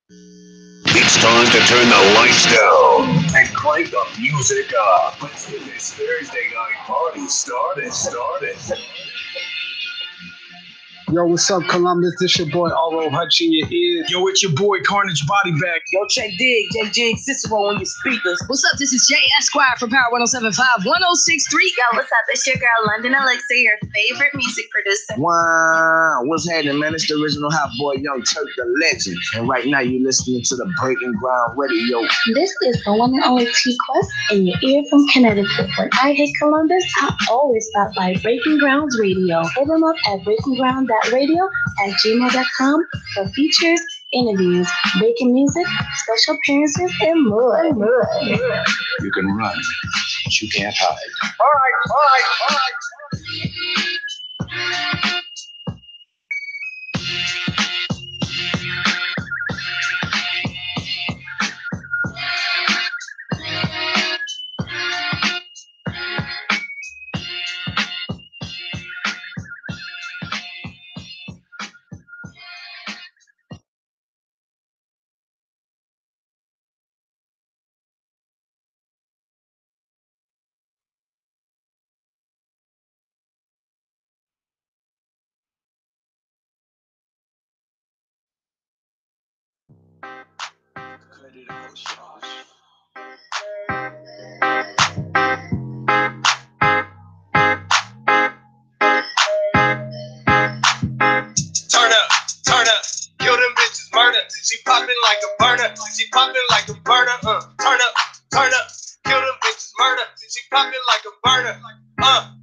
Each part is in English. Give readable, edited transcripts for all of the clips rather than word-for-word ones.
It's time to turn the lights down and crank the music up. Let's get this Thursday night party started. Yo, what's up, Columbus? This your boy, R.O. Hutch in your ears. Yo, it's your boy, Carnage Body Bag. Yo, check Dig, JJ Cicero on your speakers. What's up? This is Jay Esquire from Power 107.5, 106.3. Yo, what's up? It's your girl, London Elixir, your favorite music producer. Wow, what's happening, man? It's the original hot boy, Young Turk, the legend. And right now, you're listening to the Breaking Ground Radio. This is the one and only T-Quest in your ear from Connecticut. When I hit Columbus, I always stop by Breaking Grounds Radio. Hit them up at breakingground.radio@gmail.com for features, interviews, breaking music, special appearances, and more. You can run, but you can't hide. All right. Turn up, kill them bitches, murder. She popping like a burner. Turn up, kill them bitches, murder. She popping like a burner.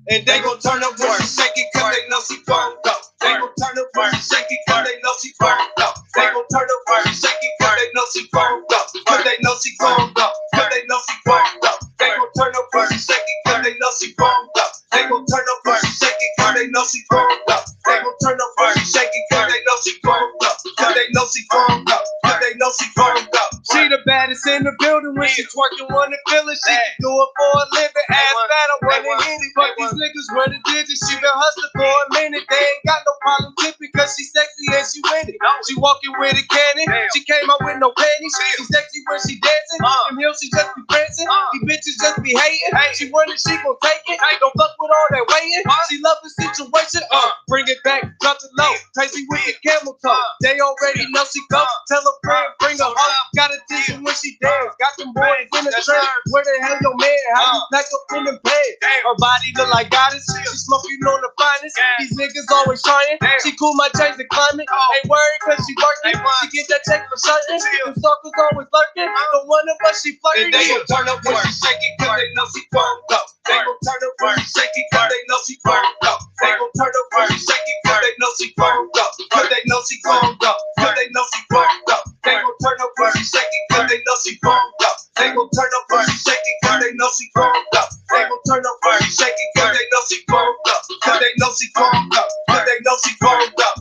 And they gon' turn up when she shake it, cause they know she burned up. They gon' turn up when she shake it, cause they know she burned up. They gon' turn up when she shake it, cause they know she burned up. Cause they know she burned up. Cause they know she burned up. They gon' turn up when she shake it, cause they know she burned up. They gon' turn up when she shake it, cause they know she burned up. They gon' turn up when she shake it, cause they know she burned up. Cause they know she burned up. Cause they know she burned up. She the baddest in the building when she twerking, wanna feel it. She can do it for a living. Ass fat, I wanna hit it. But these niggas running digits. She been hustling for a minute. They ain't got no problem tipping cause she sexy and she with it. She walking with a cannon. She came out with no panties. She sexy when she dancing. Them hills she just be prancing. These bitches just be hating. She running, she gon' take it. Don't fuck with all that waiting. She love the situation. Bring it back, drop it low. Crazy with the camel toe. They already know she go. Tell her friend, bring her home. Got a teacher when she dance. Got them boys in the trap. Where the hell your man? How you pack up in the bed? Her body look like goddess. She smoking on the finest. These niggas always trying. She cool, my change the climate. Ain't worried cause she working. She get that check for certain. Them suckers always lurking. The one of us she flirting. They gon' turn up when she shake it cause they know she burned up. They gon' turn up when she shake it cause they know she burned up. They gon' turn up when she shake it cause they know she burned up. Cause they know she burned up. Cause they know she burned up. They gon' turn up when she shake it cause they know she burned up. They gon' turn up when she shake it cause they know she burned up. They gon' turn up when she shake it cause they know she burned up. Cause they know she burned up. Cause they know she burned up.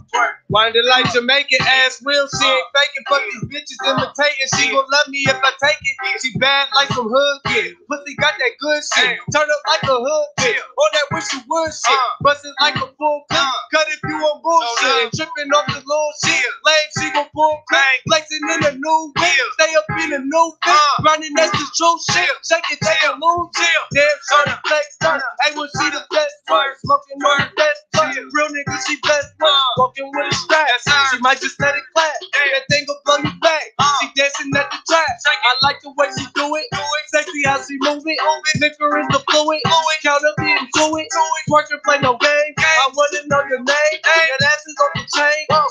Wind it like Jamaican ass real. She ain't faking, but these bitches imitating. She gon' love me if I take it. She bad like some hood kid. Pussy got that good shit. Turn up like a hood kid. On that wish you would shit. Bust it like a full clip. Cut if you on bullshit. Tripping off the little shit. Lame, she gon' pull clip. Flexing in the new whip. Stay up in the new fit. Grinding, that's the true shit. Shake it, take a loose chill. Damn, turn flex, turn. Hey, when she the best one. Smoking on the best one. Real nigga, she best one. Walking with a strap. She might just let it clap. That thing gon' blow you back. She dancing at the trap. I like the way she do it. Sexy how she move it. Liquor is the fluid. Count up into it. Twerking, play no game. I wanna know your name. That ass is on the chain. She ain't one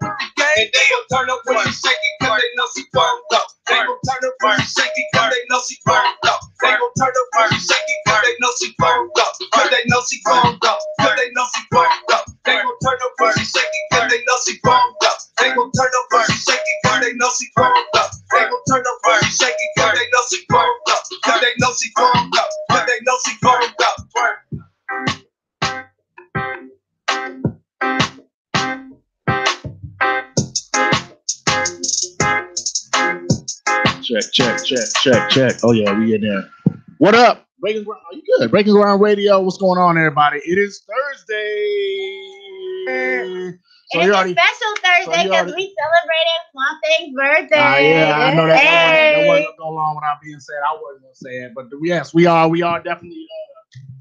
with the game. And they gon' turn up when she shake it cause they know she burned up. They gon' turn up when she shake it cause they know she burned up. They gon' turn up when she shake it cause they know she burned up. Cause they know she burned up. Cause they know she burned up. They gon' turn up when she shake it cause they know she burned up. They gon' turn up when she shake it cause they know she burned up. They gon' turn up when she shake it cause they know she burned up. Cause they know she burned up. Cause they know she burned up. Check. Oh yeah, we in there. What up? Breaking Ground. Are you good? Breaking Ground Radio. What's going on, everybody? It is Thursday. So it's a special Thursday because we celebrated Swmpthing's birthday. Yeah, I know that Hey. wasn't gonna go along without being said. I wasn't gonna say it, but yes, we are definitely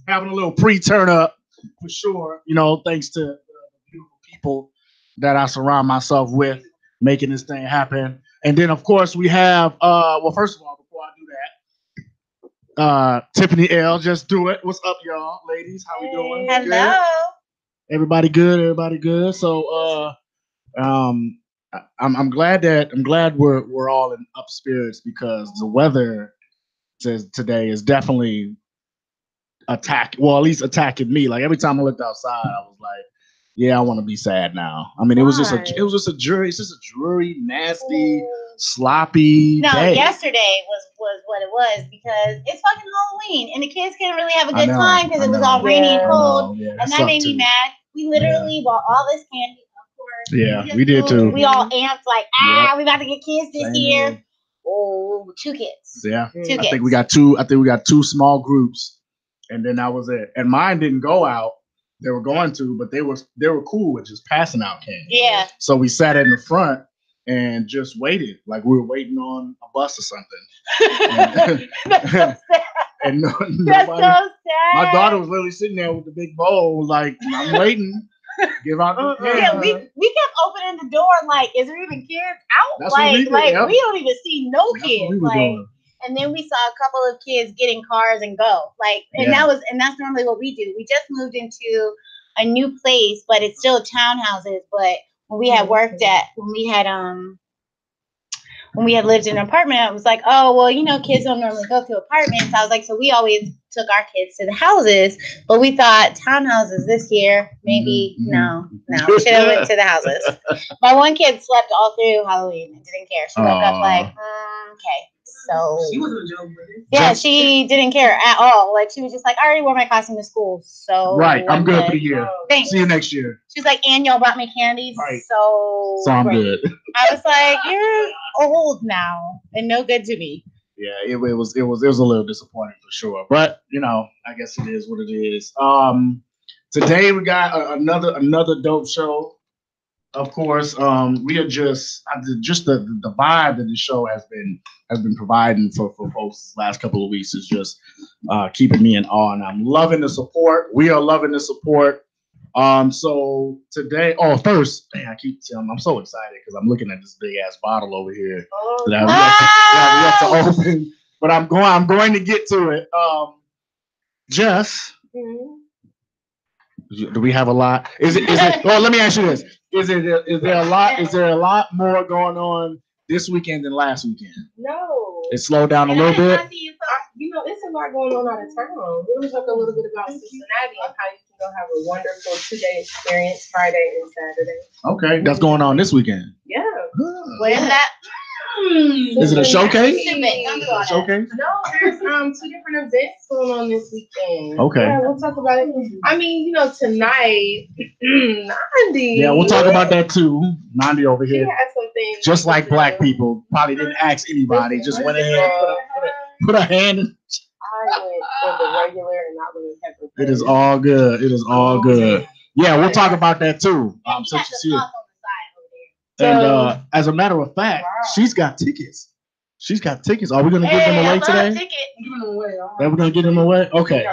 having a little pre-turn up for sure. You know, thanks to the beautiful people that I surround myself with, making this thing happen. And then, of course, we have well, first of all, before I do that, Tiffany EL, Jessdoit. What's up, y'all, ladies? How we doing? Hello. Good? Everybody good? Everybody good? So, I'm glad we're all in up spirits because the weather today is definitely at least attacking me. Like every time I looked outside, I was like, yeah, I want to be sad now. I mean, it was just a dreary, nasty, sloppy day. Yesterday was what it was because it's fucking Halloween and the kids couldn't really have a good time because it was all rainy and cold, and that made me mad. We literally bought all this candy. Yeah, we did too. We all amped like, we about to get kids this year. Oh, 2 kids. Yeah, 2 kids. I think we got 2 small groups, and then that was it. And mine didn't go out. They were going to, but they were cool with just passing out candy. Yeah. So we sat in the front and just waited, like we were waiting on a bus or something. That's so sad. And nobody, That's so sad. My daughter was literally sitting there with the big bowl, like, I'm waiting. Give out the Yeah, we kept opening the door like, is there even kids out? That's what we did, we don't even see no kids. Doing. And then we saw a couple of kids get in cars and go. That's normally what we do. We just moved into a new place, but it's still townhouses. But when we had when we had lived in an apartment, I was like, oh, well, kids don't normally go to apartments. I was like, so we always took our kids to the houses, but we thought townhouses this year, maybe, no, we should have went to the houses. My one kid slept all through Halloween and didn't care. She woke up like, okay. So she wasn't joking with it. Yeah, she didn't care at all. Like she was just like, I already wore my costume to school, so right. I'm good for the year. Thanks. See you next year. She's like, and y'all brought me candies, right. So I'm good. I was like, you're old now and no good to me. Yeah, it was a little disappointing for sure, but I guess it is what it is. Today we got another dope show. Of course, we are just the vibe that the show has been providing for folks this last couple of weeks is just keeping me in awe, and I'm loving the support. We are loving the support. So today, first, man, I'm so excited because I'm looking at this big ass bottle over here that we have to open, but I'm going to get to it. Jess, do we have a lot? Is it? Well, let me ask you this: Is there a lot more going on this weekend than last weekend? No. It slowed down a little bit. It's a lot going on out of town. We're going to talk a little bit about Cincinnati and how you can go have a wonderful 2-day experience Friday and Saturday. Okay, that's going on this weekend. Yeah. What is that? Is it a showcase? Showcase? No, there's 2 different events going on this weekend. Okay. Yeah, we'll talk about it. I mean, tonight, Nandi. Yeah, we'll talk about that too. Nandi over here. She had some things. Just like black people, probably didn't ask anybody. Just went ahead and put a hand in. I went for the regular and not really pepper. It is all good. It is all good. Yeah, we'll talk about that too. Since she's here. And as a matter of fact, she's got tickets. Are we going to give them away today? Give them away. We're going to give them away? Okay.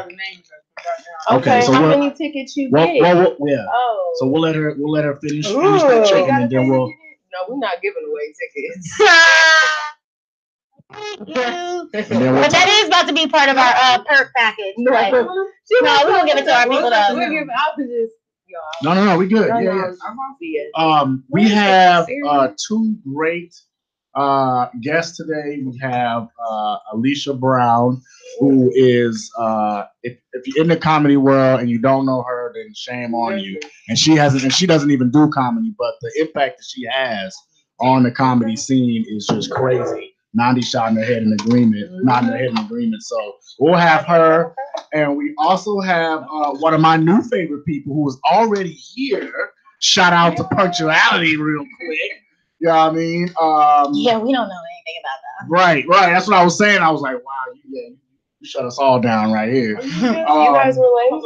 Okay. So how many tickets you get? Yeah. Oh. So we'll let her finish that check, and then we'll. No, we're not giving away tickets. But that is about to be part of our perk package. No, we're gonna give it to our people though. We'll give it out to this. No, we good. Yeah. We have 2 great guests today. We have Alicia Brown, who is if you're in the comedy world and you don't know her, then shame on you. And she doesn't even do comedy, but the impact that she has on the comedy scene is just crazy. Nandi nodding her head in agreement. So we'll have her, and we also have one of my new favorite people who is already here. Shout out to punctuality, real quick. You know what I mean? Yeah, we don't know anything about that. Right. That's what I was saying. I was like, wow, you shut us all down right here. You guys were late.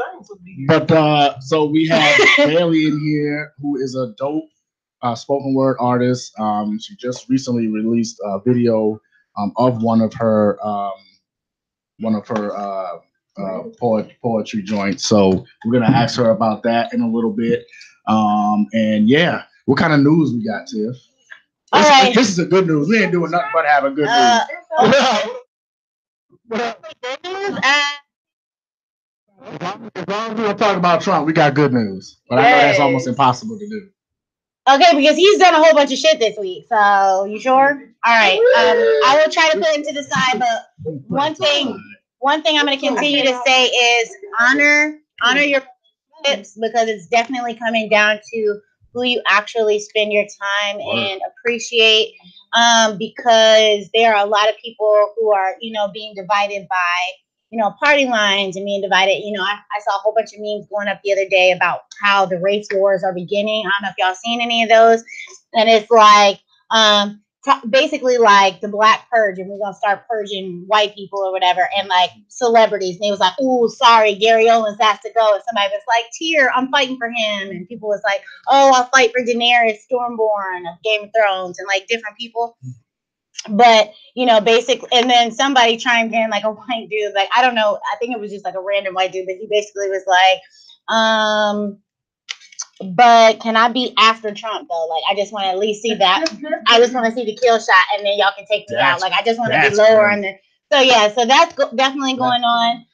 But so we have Bailey in here, who is a dope spoken word artist. She just recently released a video of one of her poetry joints. So we're gonna ask her about that in a little bit. And yeah, what kind of news we got, Tiff? All right. This is a good news. We ain't doing nothing but having good news. What up? As long as we don't talk about Trump, we got good news. But I know that's almost impossible to do. Okay, because he's done a whole bunch of shit this week. So you sure? All right. I will try to put him to the side, but one thing I'm going to continue to say is honor your tips, because it's definitely coming down to who you actually spend your time and appreciate. Because there are a lot of people who are, being divided by, party lines and being divided. I saw a whole bunch of memes going up the other day about how the race wars are beginning. I don't know if y'all seen any of those. And it's like, basically like the Black Purge, and we're going to start purging white people or whatever, and like celebrities. And they was like, "Ooh, sorry, Gary Owens has to go." And somebody was like, "Tyr, I'm fighting for him." And people was like, "Oh, I'll fight for Daenerys Stormborn of Game of Thrones," and like different people. But, basically, and then somebody chimed in, like a white dude, like, I don't know, I think it was just like a random white dude, but he basically was like, but can I be after Trump, though? Like, I just want to at least see that. I just want to see the kill shot, and then y'all can take me out. Like, I just want to be lower. So that's definitely going on.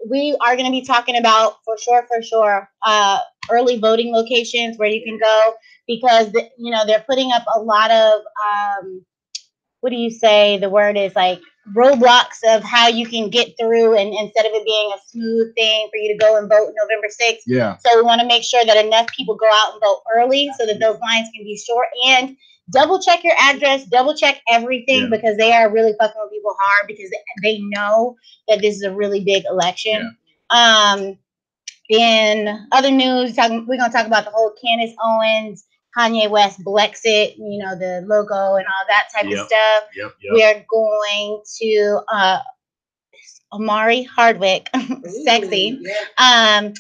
We are going to be talking about, for sure, early voting locations where you can go, because, they're putting up a lot of, what do you say? The word is like roadblocks of how you can get through, and instead of it being a smooth thing for you to go and vote November 6th. Yeah. So we want to make sure that enough people go out and vote early so that those lines can be short, and double check your address, double check everything, because they are really fucking with people hard, because they know that this is a really big election. Yeah. In other news, we're going to talk about the whole Candace Owens, Kanye West Blexit, the logo and all that type of stuff. Yep. We are going to Amari Hardwick, sexy. Had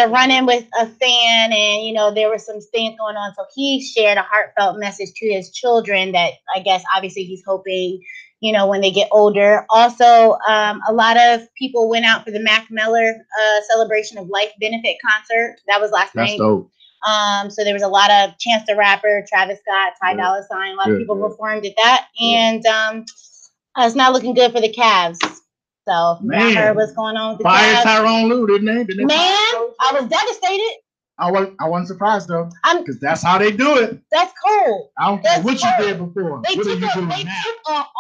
a run-in with a fan, and there were some things going on. So he shared a heartfelt message to his children that I guess obviously he's hoping, when they get older. Also, a lot of people went out for the Mac Miller Celebration of Life benefit concert. That was last night. That's dope. So there was a lot of Chance the Rapper, Travis Scott, Ty Dolla $ign. A lot of people performed at that, and it's not looking good for the Cavs. So I heard what's going on with the Cavs. Tyronn Lue, didn't they? Man, I was devastated. I wasn't surprised though, because that's how they do it. That's cold. I don't care what you did before. They took an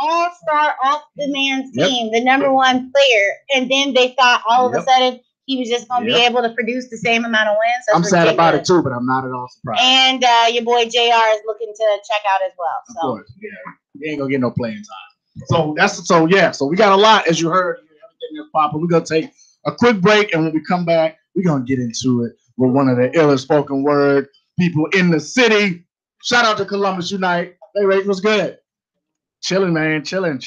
all-star off the man's team, the number one player, and then they thought all of a sudden he was just going to be able to produce the same amount of wins. I'm sad about it too, but I'm not at all surprised. And your boy JR is looking to check out as well. Of course, yeah. He ain't gonna get no playing time. So we got a lot, as you heard, everything that's popping. We're gonna take a quick break, and when we come back, we're gonna get into it with one of the illest spoken word people in the city. Shout out to Columbus Unite. Hey, Ray, what's good? Chilling, man, chilling.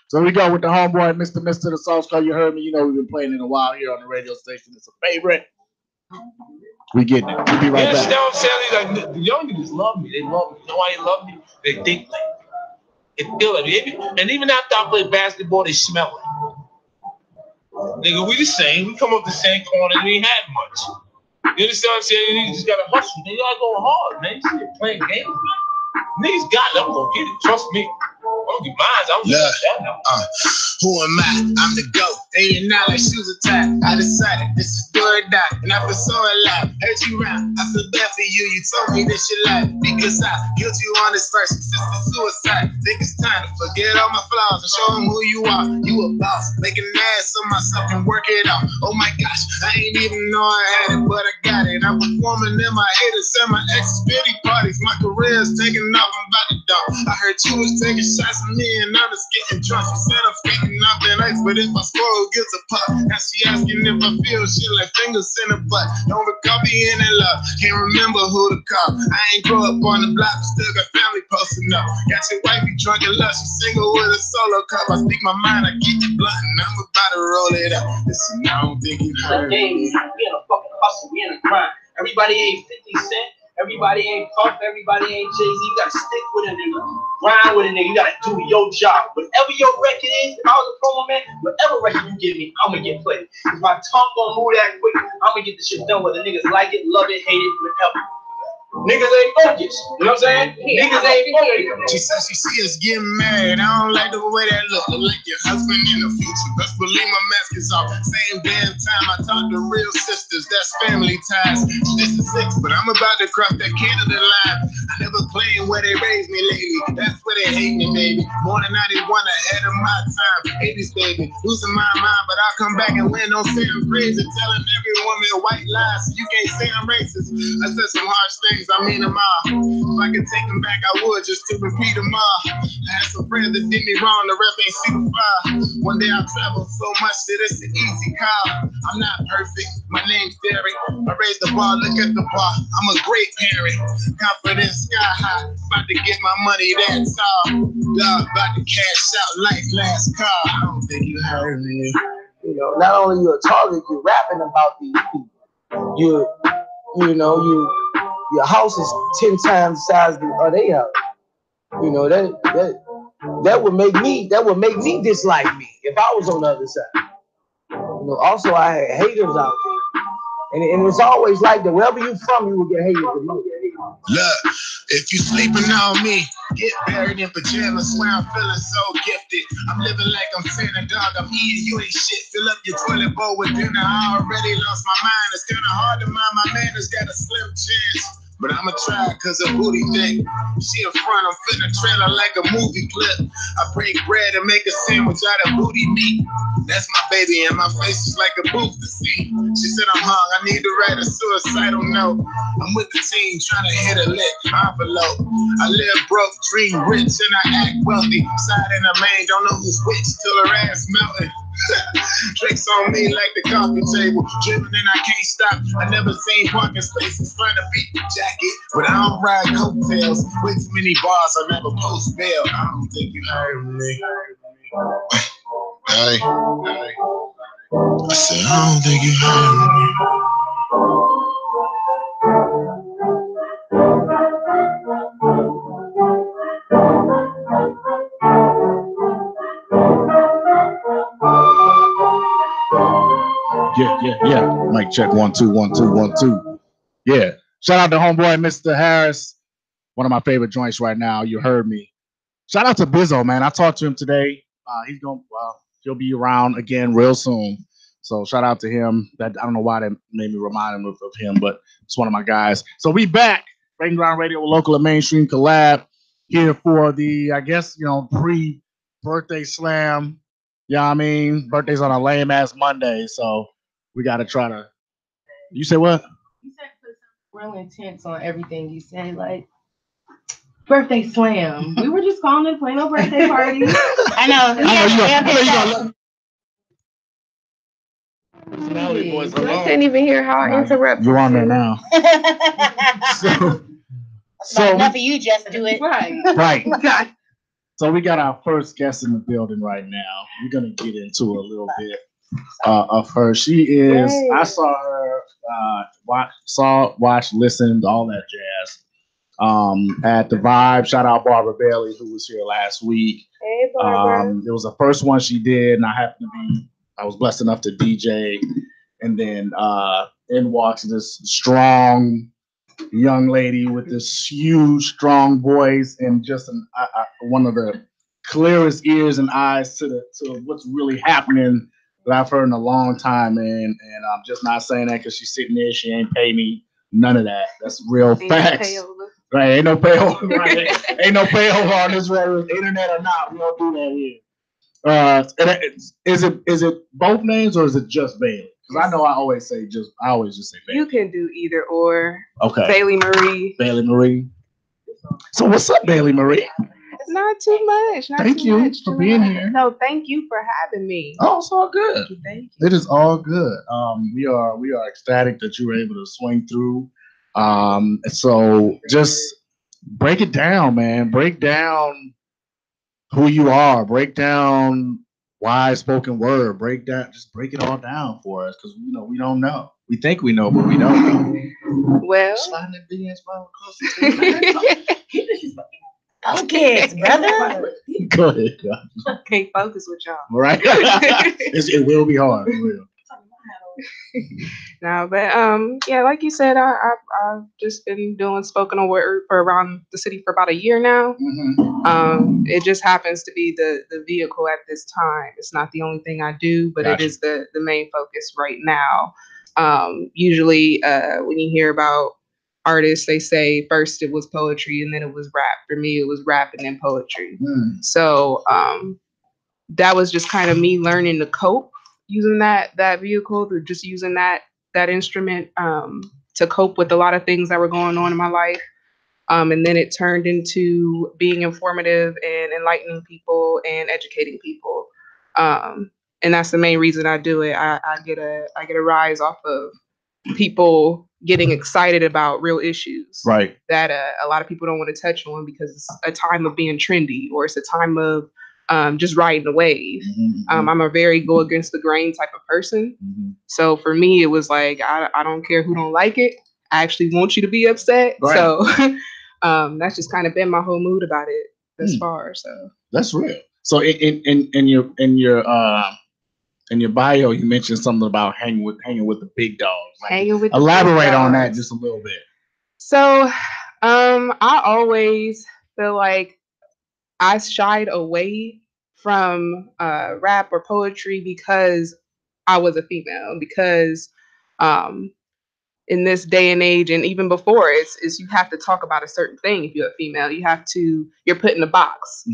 So we go with the homeboy, Mr. The Sauce Car. You heard me. We've been playing it a while here on the radio station. It's a favorite. We getting it. We'll be right back. You know what I'm saying? Like, the young niggas love me. They love me. You know why they love me? They think like me. They feel like me. And even after I play basketball, they smell like me. Nigga, we the same. We come up the same corner. We ain't had much. You understand what I'm saying? You just gotta hustle. You gotta go hard, man. You see it playing games, man. Niggas got it. I'm gonna get it. Trust me. I'm gonna get mine. I'm just who am I? I'm the GOAT. Day and night like shoes attack. I decided this is do or die. And I feel so alive. Heard you rap. I feel bad for you. You told me this your life. Because I killed you on this first assisted suicide. Think it's time to forget all my flaws and show them who you are. You a boss. Make an ass of myself and work it out. Oh my gosh. I ain't even know I had it, but I got it. I'm performing in my haters and my ex's pity parties. My career's taking off. I'm about to dump. I heard you was taking shots at me and I'm just getting drunk. You said I'm speaking up in ice, but if I score, who gives a puck? Now she asking if I feel shit like fingers in her butt. Don't recall being in love. Can't remember who to call. I ain't grow up on the block, but still got family posting up. Got your wifey drunk and love. She single with a solo cup. I speak my mind, I keep it blunt, and I'm about to roll it up. Listen, I don't think you heard me. We in a fucking hustle, we in a grind. Everybody ain't 50 Cent. Everybody ain't Puff, everybody ain't Jay-Z. You gotta stick with a nigga, grind with a nigga. You gotta do your job. Whatever your record is, if I was a promo man, whatever record you give me, I'm gonna get played. If my tongue gonna move that quick, I'm gonna get the shit done whether niggas like it, love it, hate it, whatever. Niggas ain't focused. You know what I'm saying? Niggas ain't focused. She said she see us getting married. I don't like the way that look. Look like your husband in the future. Best believe my mask is off. Same damn time I talk to real sisters. That's family ties. This is 6, but I'm about to cross that Canada line. I never claimed where they raised me lately. That's where they hate me, baby. More than 91 ahead of my time. 80s, baby. Losing my mind, but I'll come back and win. Don't say I'm crazy. Telling every woman white lies, so you can't say I'm racist. I said some harsh things. I mean them all. If I could take them back, I would, just to repeat them all. I had some friends that did me wrong, the rest ain't see the fire. One day I'll travel so much that it's an easy call. I'm not perfect, my name's Derek. I raised the bar, look at the bar. I'm a great parent. Confidence sky high, about to get my money that tall. Dog, about to cash out like last call. I don't think you heard me. You know, not only you're a target, you're rapping about these people. Your house is 10 times the size of their house. You know, that would make me dislike me if I was on the other side. You know, also I had haters out there. And it's always like that. Wherever you from, you will get hated the most. Look, if you sleeping on me, get buried in pajamas, swear I'm feeling so gifted. I'm living like I'm Santa, dog, I'm eating, you ain't shit. Fill up your toilet bowl with dinner, I already lost my mind. It's kinda hard to mind my manners, got a slim chance. But I'ma try, cause a booty thick. She in front, I'm finna trailer like a movie clip. I break bread and make a sandwich out of booty meat. That's my baby and my face is like a booth to see. She said I'm hung, I need to write a suicidal note. I'm with the team trying to hit a lick envelope. I live broke, dream rich, and I act wealthy. Side in the lane, don't know who's which till her ass melting. Tricks on me like the coffee table. Driven and I can't stop. I never seen parking spaces trying to beat the jacket. But I don't ride coattails. Way too many bars, I never post bail. I don't think you heard me. Hey. I said, I don't think you heard me. Yeah. Mic check 1 2 1 2 1 2. Yeah. Shout out to homeboy Mr. Harris. One of my favorite joints right now. You heard me. Shout out to Bizzo, man. I talked to him today. He'll be around again real soon. So shout out to him. That I don't know why that made me remind him of him, but it's one of my guys. So we back. Breaking Ground Radio, local and mainstream collab here for the, I guess, pre-birthday slam. Yeah, I mean, birthday's on a lame ass Monday, so we got to try to. You say what? You said put some real intense on everything you say, like birthday slam. We were just calling it plain old birthday party. I know. I couldn't even hear how I interrupted. You're on there now. So enough of you just do it. Right. God. So we got our first guest in the building right now. We're gonna get into a little bit of her. She is. I saw her. Watch, listened, all that jazz. At the Vibe. Shout out Barbara Bailey, who was here last week. Hey, Barbara. It was the first one she did, and I was blessed enough to DJ, and then in walks this strong young lady with this huge, strong voice and just one of the clearest ears and eyes to what's really happening that I've heard in a long time, man. And I'm just not saying that because she's sitting there, she ain't pay me none of that. That's real facts. Right? Ain't no payover. Right? Ain't no payover on this internet or not. We don't do that here. Is it both names or is it just Bailey? Because I know I always just say Bailey. You can do either or. Okay. Bailey Marie. Bailey Marie. So what's up, Bailey Marie? Not too much. Thank you for being here. No, thank you for having me. Oh, it's all good. Thank you. It is all good. We are ecstatic that you were able to swing through. So just break it down, man. Break down who you are. Break down why spoken word. Just break it all down for us, because we don't know. we think we know, but we don't. Well, Sliding the DMs across Focus, brother. Go ahead. I can't focus with y'all. Right. It will be hard. It will. No, but yeah, like you said, I've just been doing spoken word for around the city for about a year now. Mm-hmm. It just happens to be the vehicle at this time. It's not the only thing I do, but Gotcha. it is the main focus right now. Usually, when you hear about artists, they say first it was poetry and then it was rap. For me, it was rap and then poetry. So that was just kind of me learning to cope using that vehicle, or just using that instrument to cope with a lot of things that were going on in my life. And then it turned into being informative and enlightening people and educating people. And that's the main reason I do it. I get a rise off of people getting excited about real issues, right? That a lot of people don't want to touch on because it's a time of being trendy, or it's a time of just riding the wave. I'm a very go against the grain type of person. So for me, it was like, I don't care who don't like it. I actually want you to be upset. Right. So that's just kind of been my whole mood about it thus far. So that's real. So in your bio, you mentioned something about hanging with the big dogs. Like, elaborate on that just a little bit. So I always feel like I shied away from rap or poetry because I was a female, because in this day and age, and even before, it's you have to talk about a certain thing. If you're a female, you're put in a box.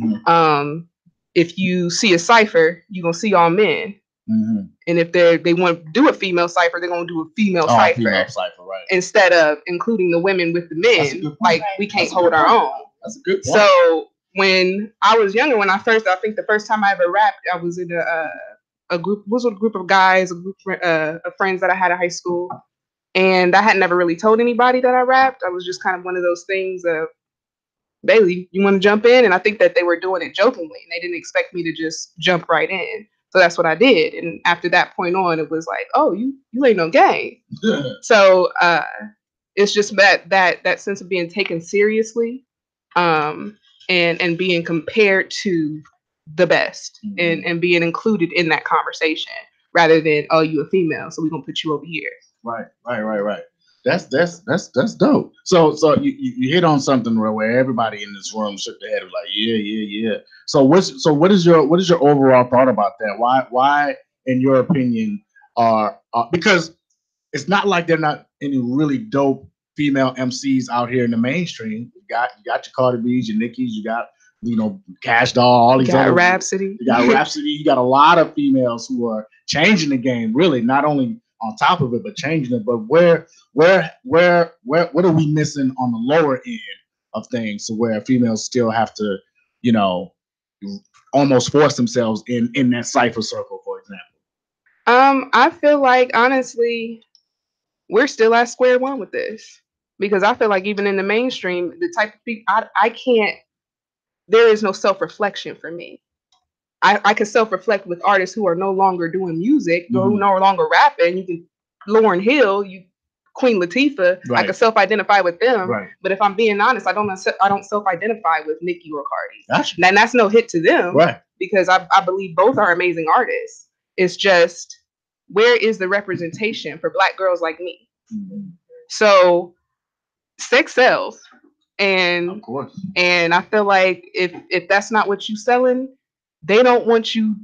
If you see a cipher, you're gonna see all men. And if they want to do a female cipher, they're gonna do a female cipher. Female cipher, right? Instead of including the women with the men, like we can't hold our own. That's a good point. So when I was younger, I think the first time I ever rapped, I was in a group of guys, a group of friends that I had in high school. And I had never really told anybody that I rapped. I was just kind of one of those things of, Bailey, you want to jump in? And I think that they were doing it jokingly, and they didn't expect me to just jump right in. So that's what I did. And after that point on, it was like, oh, you ain't no game. So it's just that sense of being taken seriously, and being compared to the best, and being included in that conversation, rather than, oh, you a female, so we're gonna put you over here. Right. That's dope. So you hit on something where everybody in this room shook their head, was like, yeah. So what is your overall thought about that? Why in your opinion are because it's not like they're not any really dope female MCs out here in the mainstream. You got your Cardi B's, your Nickies, you got Cash Doll, all these other Rhapsody. You got Rhapsody. You got a lot of females who are changing the game, really, not only on top of it, but changing it. But where what are we missing on the lower end of things, to where females still have to, almost force themselves in that cipher circle, for example? I feel like, honestly, we're still at square one with this, because I feel like even in the mainstream, the type of people, I can't. There is no self-reflection for me. I can self-reflect with artists who are no longer doing music, or who no longer rapping. You can Lauryn Hill, Queen Latifah. Right. I can self-identify with them. Right. But if I'm being honest, I don't self-identify with Nicki or Cardi. Gotcha. And that's no hit to them. Right. Because I believe both are amazing artists. It's just, where is the representation for Black girls like me? So sex sells. And of course. And I feel like if that's not what you selling, they don't want you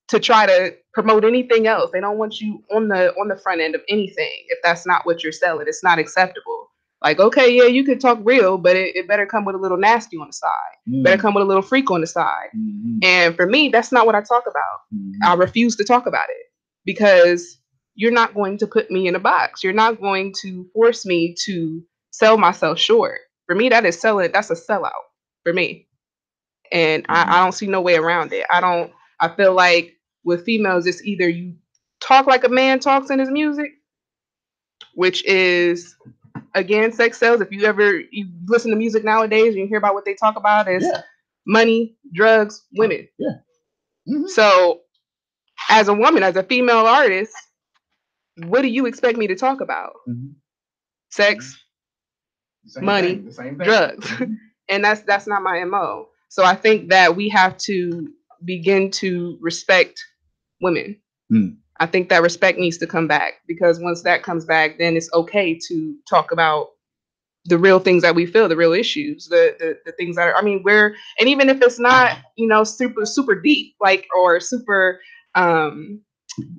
to try to promote anything else. They don't want you on the front end of anything. If that's not what you're selling, it's not acceptable. Like, okay, yeah, you could talk real, but it better come with a little nasty on the side. Better come with a little freak on the side. And for me, that's not what I talk about. I refuse to talk about it, because you're not going to put me in a box. You're not going to force me to sell myself short. For me, that is selling. That's a sellout for me. And I don't see no way around it. I feel like with females, it's either you talk like a man talks in his music, which is, again, sex sells. If you listen to music nowadays, and you hear about what they talk about is money, drugs, women. Yeah. So as a woman, as a female artist, what do you expect me to talk about? Sex, money, drugs. And that's not my MO. So I think that we have to begin to respect women. I think that respect needs to come back, because once that comes back, then it's okay to talk about the real things that we feel, the real issues, the things that are, and even if it's not, super deep, like, or super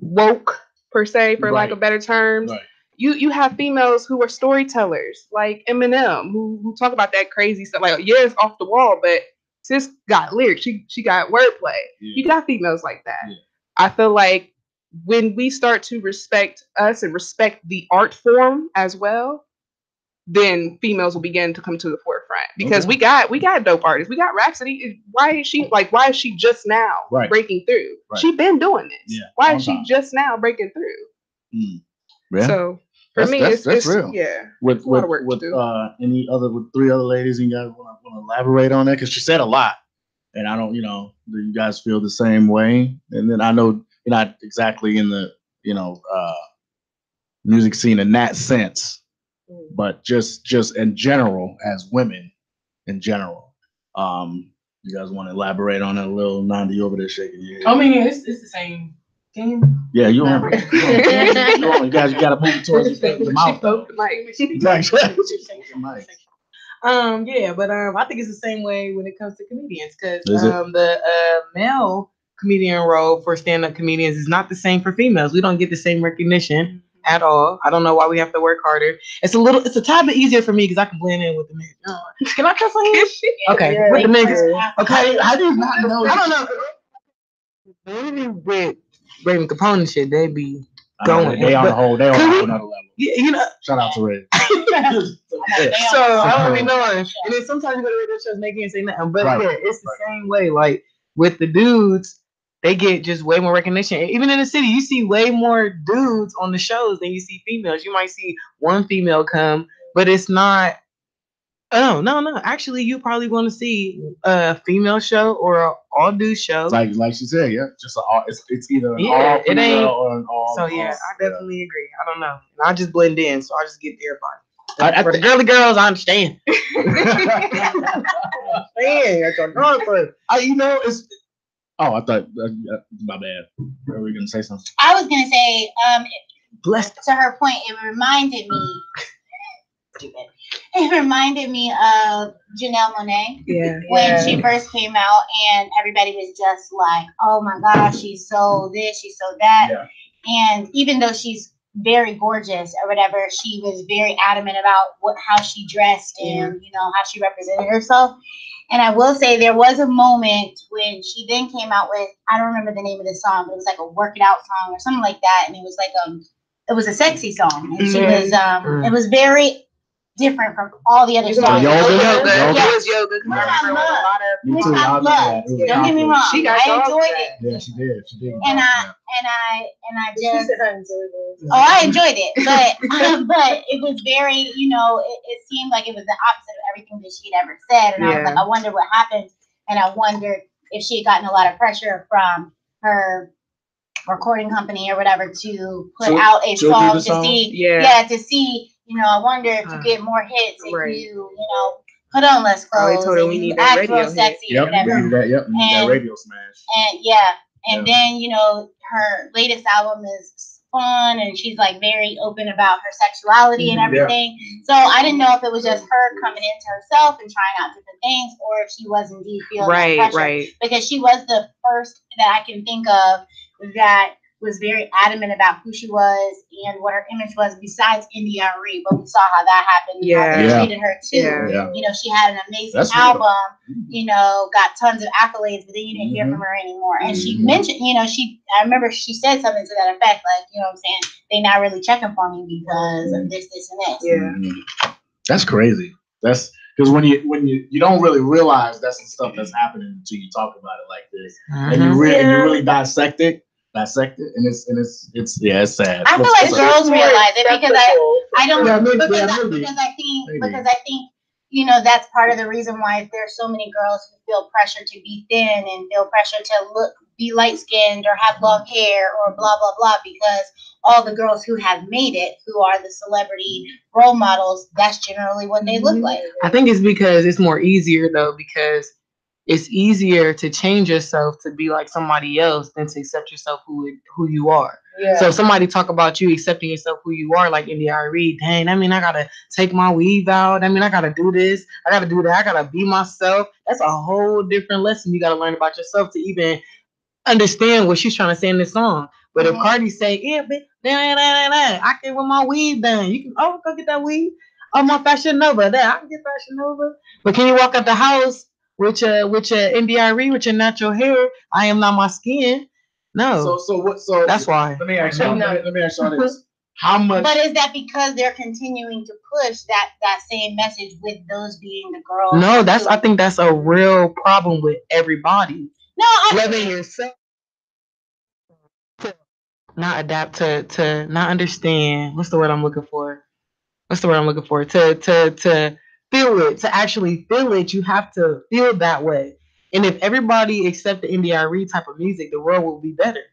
woke per se, for lack of better terms. You have females who are storytellers, like Eminem, who talk about that crazy stuff. Like, yeah, it's off the wall, but sis got lyrics. She got wordplay. You got females like that. I feel like when we start to respect us and respect the art form as well, then females will begin to come to the forefront, because we got dope artists. We got Rhapsody. Why is she just now breaking through? She been doing this. Why is she just now breaking through? So for me, it's real. Yeah. With any other, with three other ladies, and you guys want to elaborate on that? Because she said a lot, and I don't, do you guys feel the same way? And then I know you're not exactly in the, music scene in that sense, but just in general, as women in general, you guys want to elaborate on it a little? Nandi over there shaking your head. I mean, it's the same. Yeah, you on. You guys, you gotta move towards the mouth. Yeah, but I think it's the same way when it comes to comedians, because the male comedian role for stand-up comedians is not the same for females. We don't get the same recognition at all. I don't know why we have to work harder. It's a tad bit easier for me because I can blend in with the niggas. Can I cuss on here? Okay, with the niggas. Okay, I do not know. I don't know. With Raven Capone and shit, they be going. They on another level. Yeah, shout out to Ray. So I don't be knowing. And then sometimes you go to radio shows, they can't say nothing. But yeah, it's the same way. Like with the dudes, they get just way more recognition. Even in the city, you see way more dudes on the shows than you see females. You might see one female come, but it's not. Oh no! Actually, you probably want to see a female show or an all dude show. Like she said, yeah, just it's either an all female or an all. So yeah, I definitely agree. I don't know. I just blend in, so I just get everybody. For the girly girls, I understand. It's. Oh, I thought my bad. Were we gonna say something? I was gonna say, to her point, it reminded me. It reminded me of Janelle Monáe when she first came out, and everybody was just like, "Oh my gosh, she's so this, she's so that." And even though she's very gorgeous or whatever, she was very adamant about how she dressed and how she represented herself. And I will say there was a moment when she then came out with, I don't remember the name of the song, but it was like a work it out song or something like that, and it was like it was a sexy song, and she was it was very different from all the other songs. Yoga. Which I loved. Don't get me wrong. I enjoyed it. Yeah, she did. And I just I enjoyed it, but it was very, it seemed like it was the opposite of everything that she had ever said. And I was like, I wonder what happened, and I wondered if she had gotten a lot of pressure from her recording company or whatever to put out a song to see. I wonder if you get more hits if you put on less clothes and you act real sexy or whatever. That radio smash. And then her latest album is fun, and she's like very open about her sexuality and everything. So I didn't know if it was just her coming into herself and trying out different things, or if she was indeed feeling that pressure. Because she was the first that I can think of that was very adamant about who she was and what her image was, besides India.Arie, but we saw how that happened. How they treated her too. She had an amazing album, got tons of accolades, but then you didn't hear from her anymore. And she mentioned, I remember she said something to that effect, like, what I'm saying, they not really checking for me because of this, and this. That's crazy. That's because when you don't really realize that's the stuff that's happening until you talk about it like this, and you really dissect it, and it's sad. I feel like girls realize it because I don't because I think you know, that's part of the reason why there's so many girls who feel pressure to be thin and feel pressure to be light skinned or have long hair or blah blah blah, because all the girls who have made it, who are the celebrity role models, that's generally what they look like. I think it's because it's more easier though, because it's easier to change yourself to be like somebody else than to accept yourself who you are. Yeah. So if somebody talk about you accepting yourself who you are, like India.Arie, dang, I mean, I gotta take my weave out. I mean, I gotta do this. I gotta do that. I gotta be myself. That's a whole different lesson you gotta learn about yourself to even understand what she's trying to say in this song. But if Cardi say, yeah, but I can with my weave done. You can go get that weave. Oh, my Fashion Nova. There, I can get Fashion Nova. But can you walk out the house with your India.Arie, with your natural hair? I am not my skin. No. So that's why. Let me ask y'all. Let me ask y'all this. How much? But is that because they're continuing to push that same message with those being the girls? No, I think that's a real problem with everybody. No, whether yourself not adapt to not understand. What's the word I'm looking for? To feel it, to actually feel it, you have to feel that way. And if everybody accept the India.Arie type of music, the world will be better.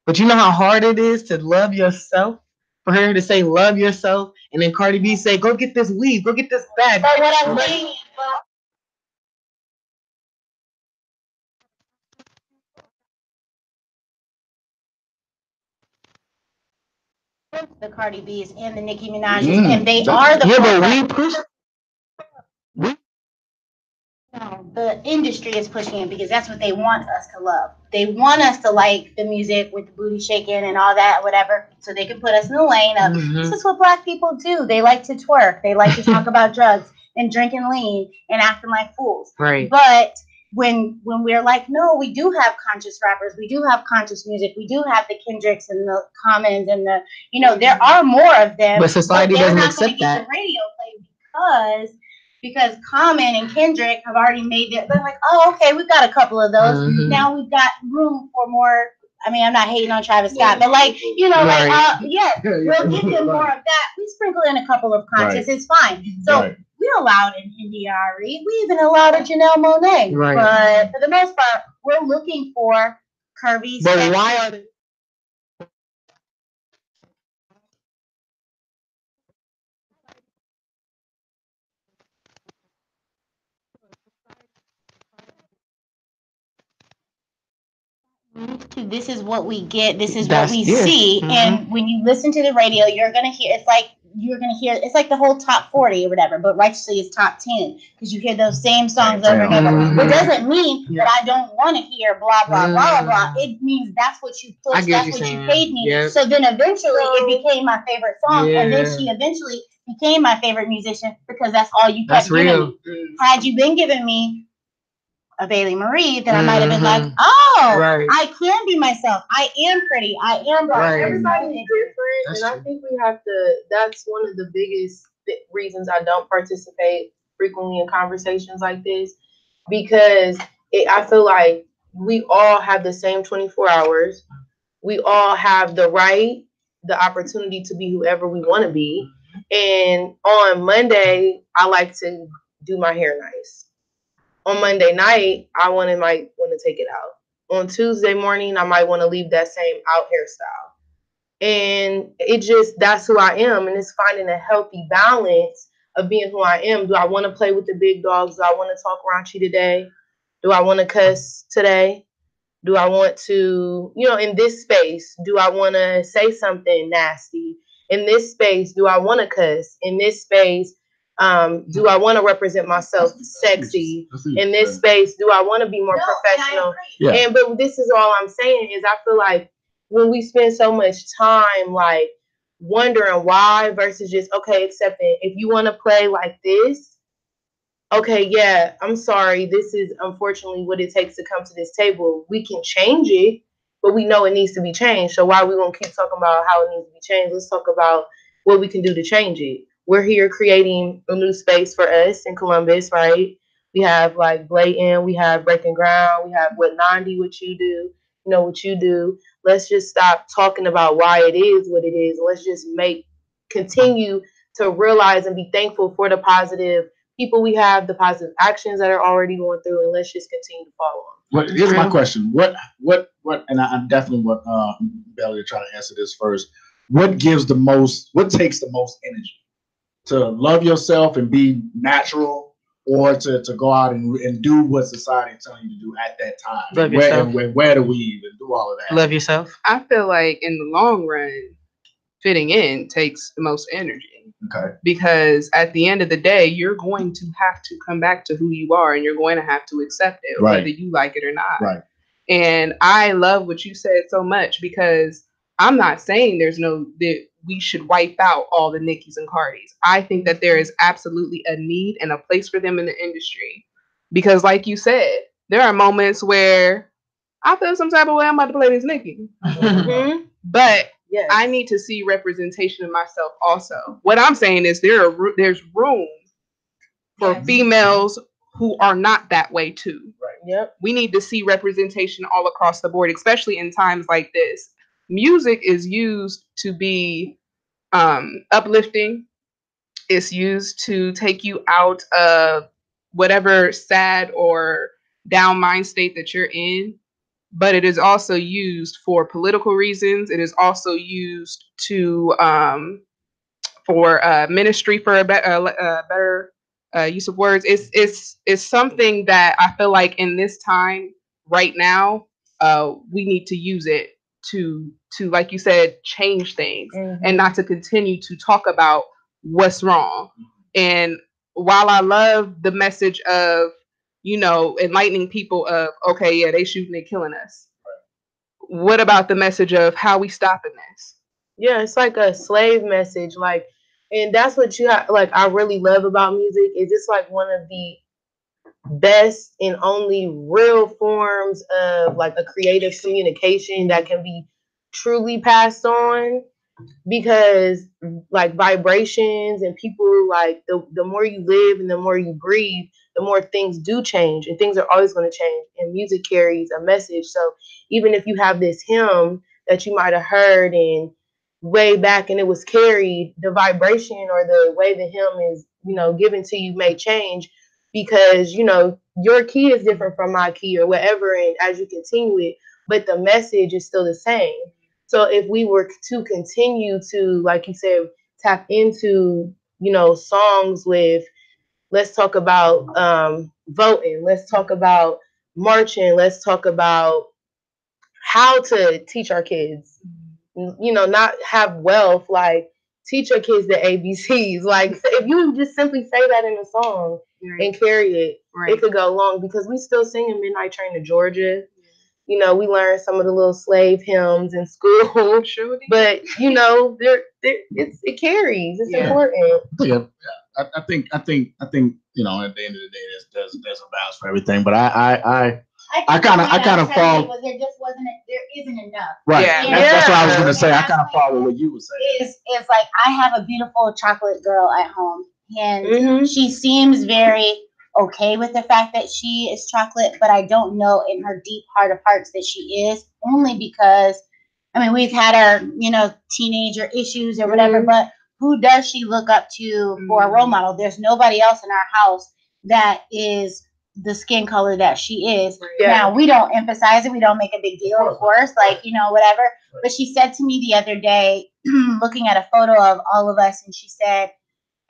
But you know how hard it is to love yourself? For her to say love yourself, and then Cardi B say, go get this weave, go get this bag. But what I'm saying is, the Cardi B's and the Nicki Minaj's, and they are the the industry is pushing it because that's what they want us to love. They want us to like the music with the booty shaking and all that, whatever, so they can put us in the lane of this is what black people do. They like to twerk. They like to talk about drugs and drinking lean and acting like fools. Right. But when we're like, no, we do have conscious rappers, we do have conscious music, we do have the Kendricks and the Commons and the, you know, there are more of them. But society doesn't accept that. The radio play because Common and Kendrick have already made it. They're like, oh, okay, we've got a couple of those. Now we've got room for more. I mean, I'm not hating on Travis Scott, but like, you know, like, we'll give them more of that. We sprinkle in a couple of conscious, it's fine. So we allowed an India.Arie. We even allowed a Janelle Monáe. Right. But for the most part, we're looking for curvy. But why are they? This is what we get. This is what we see. And when you listen to the radio, you're gonna hear. It's like the whole top 40 or whatever. But righteously, it's top 10 because you hear those same songs over and over. It doesn't mean that I don't want to hear blah blah blah blah. It means that's what you pushed. That's what you paid me. Yep. So then eventually, it became my favorite song, and then she eventually became my favorite musician because that's all you kept giving me. Had you been giving me a Bailey Marie, then I might have been like, I can be myself. I am pretty. I am black. Everybody's different, and I think we have to. That's one of the biggest reasons I don't participate frequently in conversations like this, because I feel like we all have the same 24 hours. We all have the right, the opportunity to be whoever we want to be. And on Monday, I like to do my hair nice. On Monday night, I might want to take it out. On Tuesday morning, I might want to leave that same out hairstyle. And that's who I am. And it's finding a healthy balance of being who I am. Do I want to play with the big dogs? Do I want to talk raunchy today? Do I want to cuss today? Do I want to, in this space, do I want to say something nasty? In this space, do I want to cuss? In this space, do I want to represent myself sexy? In this space, do I want to be more professional? But this is all I'm saying is I feel like when we spend so much time like wondering why versus just, okay, accepting, if you want to play like this, okay, yeah, I'm sorry. This is unfortunately what it takes to come to this table. We can change it, but we know it needs to be changed. So why we won't keep talking about how it needs to be changed? Let's talk about what we can do to change it. We're here creating a new space for us in Columbus, right? We have like Blatant, we have Breaking Ground, we have what 90, what you do, what you do. Let's just stop talking about why it is what it is. Let's just continue to realize and be thankful for the positive, people we have, the positive actions that are already going through, and let's just continue to follow them. Here's my question. What, and I definitely want Belly to try to answer this first. What takes the most energy? To love yourself and be natural, or to go out and do what society is telling you to do at that time? Love yourself. Where do we even do all of that? Love yourself. I feel like in the long run, fitting in takes the most energy. Okay. Because at the end of the day, you're going to have to come back to who you are, and you're going to have to accept it, Right. whether you like it or not. Right. And I love what you said so much, because I'm not saying that we should wipe out all the Nickies and Cardis. I think that there is absolutely a need and a place for them in the industry. Because like you said, there are moments where I feel some type of way I'm about to play this Nicki. But yes, I need to see representation of myself also. What I'm saying is there's room for females who are not that way too. Right. Yep. We need to see representation all across the board, especially in times like this. Music is used to be uplifting. It's used to take you out of whatever sad or down mind state that you're in. But it is also used for political reasons. It is also used to for ministry, for a better use of words. It's something that I feel like in this time right now, we need to use it to like you said, change things, and not to continue to talk about what's wrong. And while I love the message of, enlightening people of, okay, yeah, they shooting, they killing us. What about the message of how we stopping this? Yeah, it's like a slave message, and that's what I really love about music. Is it's like one of the best and only real forms of like a creative communication that can be truly passed on, because like vibrations and people, like the more you live and the more you breathe, the more things do change, and things are always going to change, and music carries a message. So even if you have this hymn that you might have heard in way back and it was carried, the vibration or the way the hymn is, given to you may change, because, your key is different from my key or whatever. And as you continue it, but the message is still the same. So if we were to continue to, like you said, tap into, songs with, let's talk about voting, let's talk about marching, let's talk about how to teach our kids, not have wealth, like teach your kids the ABCs. Like if you just simply say that in a song and carry it, it could go long, because we still singing Midnight Train to Georgia. We learn some of the little slave hymns in school, but it carries. It's important. Yeah, I think at the end of the day, there's a balance for everything. But I kind of fall. There isn't enough. Right. Yeah. That's what I was gonna say. I kind of follow what you were saying. It's like I have a beautiful chocolate girl at home, and she seems very okay with the fact that she is chocolate, but I don't know in her deep heart of hearts that she is, only because we've had our teenager issues or whatever, but who does she look up to for a role model? There's nobody else in our house that is the skin color that she is. Now, we don't emphasize it, we don't make a big deal, of course, whatever, but she said to me the other day, looking at a photo of all of us, and she said,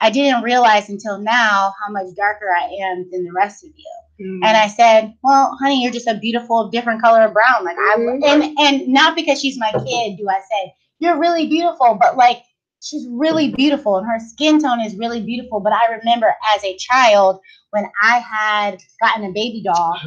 I didn't realize until now how much darker I am than the rest of you. And I said, well, honey, you're just a beautiful, different color of brown. And not because she's my kid do I say, you're really beautiful, but she's really beautiful and her skin tone is really beautiful. But I remember as a child when I had gotten a baby doll,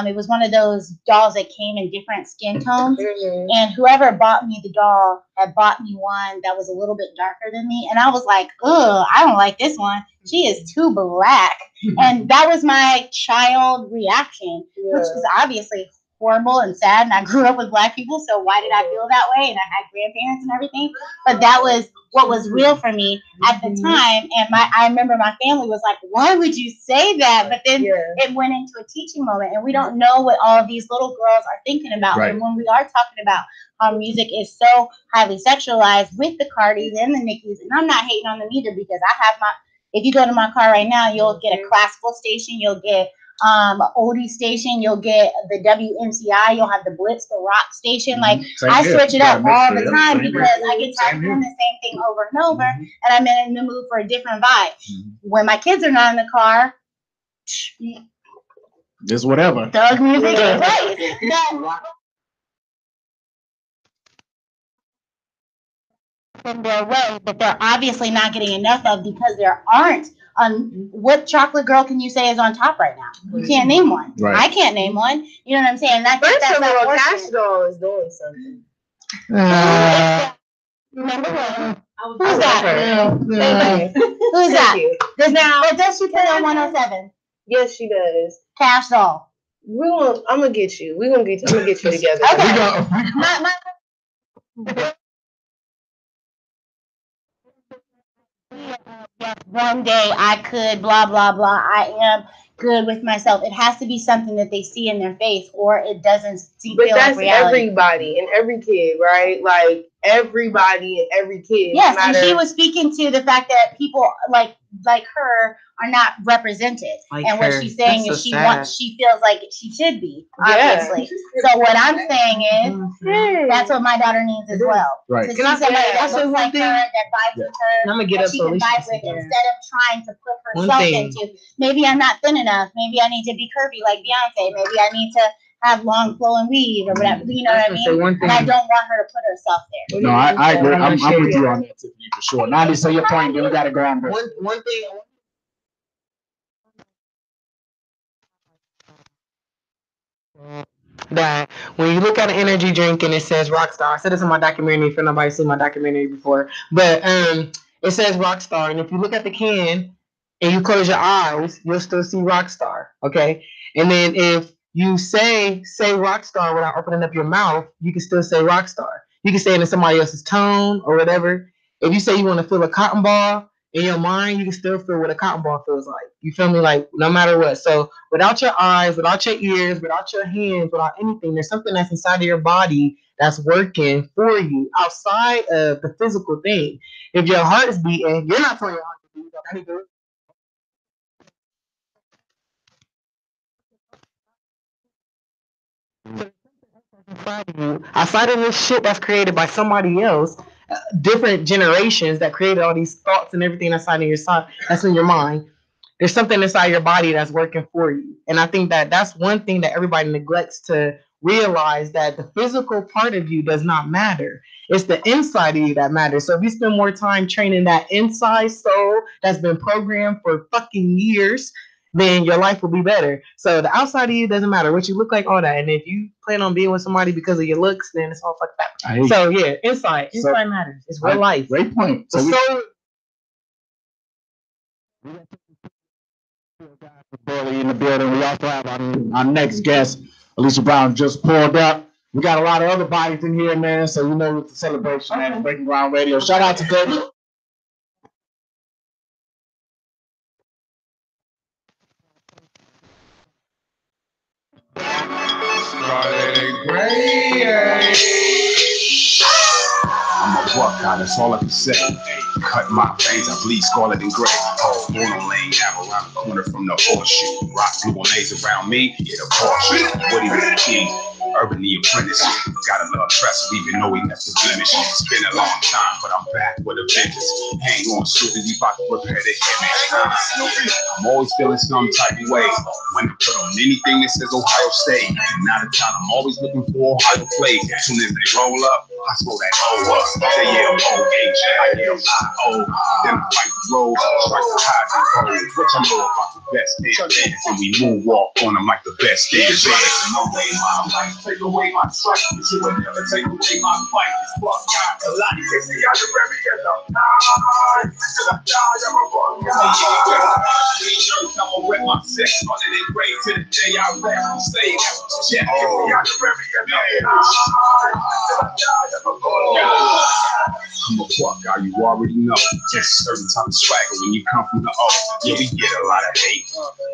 it was one of those dolls that came in different skin tones. And whoever bought me the doll had bought me one that was a little bit darker than me. And I was like, ugh, I don't like this one. She is too black. And that was my child reaction, which is obviously horrible and sad, and I grew up with Black people, so why did I feel that way? And I had grandparents and everything, but that was what was real for me at the time. And I remember my family was like, why would you say that? But then it went into a teaching moment, and we don't know what all of these little girls are thinking about. And when we are talking about how music is so highly sexualized with the Cardis and the Nickies, and I'm not hating on them either, because I have if you go to my car right now, you'll get a classical station, you'll get an oldie station, you'll get the WMCI, you'll have the Blitz, the rock station. Like I switch it up all the time because I get tired of doing the same thing over and over, and I'm in the mood for a different vibe. When my kids are not in the car, just whatever. Thug music plays. In their way, but they're obviously not getting enough of because there aren't. What chocolate girl can you say is on top right now? You can't name one. Right. I can't name one. You know what I'm saying? That's little Cash Doll is doing something. Remember what? Who's that? Who's that? Does she play on 107? Yes, she does. Cash Doll. I'm gonna get you. I'm gonna get you together. Okay. Yes, one day I could blah blah blah. I am good with myself. It has to be something that they see in their face, or it doesn't feel like reality. But that's everybody and every kid, right? Like everybody and every kid. Yes, and she was speaking to the fact that people like her are not represented, and what she's saying is she feels like she should be, obviously. So what I'm saying is that's what my daughter needs as well. Right. To see somebody that looks like her, that vibes with her, I'm gonna get that up she so can Alicia vibe with, instead of trying to put herself into. Maybe I'm not thin enough. Maybe I need to be curvy like Beyonce. Maybe I need to have long flowing weave or whatever. You know what I mean? And I don't want her to put herself there. No, I agree. I'm with you on that, Tiffany, for sure. Now, to say your point, then we got to go on. One thing. That when you look at an energy drink and it says Rockstar, I said this in my documentary if nobody's seen my documentary before, but it says Rockstar, and if you look at the can and you close your eyes, you'll still see Rockstar, okay? And then if you say Rockstar without opening up your mouth, you can still say Rockstar. You can say it in somebody else's tone or whatever. If you say you want to feel a cotton ball in your mind, you can still feel what a cotton ball feels like. You feel me? Like no matter what. So without your eyes, without your ears, without your hands, without anything, there's something that's inside of your body that's working for you outside of the physical thing. If your heart is beating, you're not telling your heart to beat. Outside of this shit that's created by somebody else, different generations that created all these thoughts and everything that's in your mind. There's something inside your body that's working for you, and I think that that's one thing that everybody neglects to realize, that the physical part of you does not matter. It's the inside of you that matters. So if you spend more time training that inside soul that's been programmed for fucking years, then your life will be better. So the outside of you doesn't matter what you look like, all that. And if you plan on being with somebody because of your looks, then it's all fucked up. So yeah, inside matters. It's real life. Great point. So Burley in the building. We also have our next guest, Alicia Brown, just pulled up. We got a lot of other bodies in here, man. So you know it's a celebration, man. Breaking Ground Radio. Shout out to David. I'm a buck guy, that's all I can say. Cut my veins, I bleed scarlet and gray. Born on Lane Ave, around the corner from the horseshoe. Rock blue on A's around me, get a Porsche. Woody was the king, Urban the apprentice. Got a little trust, even though he left the blemish. It's been a long time, but I'm back with a vengeance. Hang on, Snoopy, we about to repair the image. I'm always feeling some type of way when I put on anything that says Ohio State. And out of town, I'm always looking for Ohio plays. As soon as they roll up, I throw that O up. They yell O-H, I yell I-O. Then I fight the road, strike the highs and lows. What you know about the best damn dance? And we move off on them like the best damn dance. No way my life, take away my trust, but you would never take away my fight. This fuck got a lot of Tiffany out of every other night. Till I die, I'm a fuck guy. I'ma rep my sex, running in grade to the day I rap. I'm saying that's what you check. Tiffany out of every other night. Till I die, I'm a fuck guy. I'm a fuck guy, you already know. Just a certain type of swagger when you come from the O. Yeah, we get a lot of hate,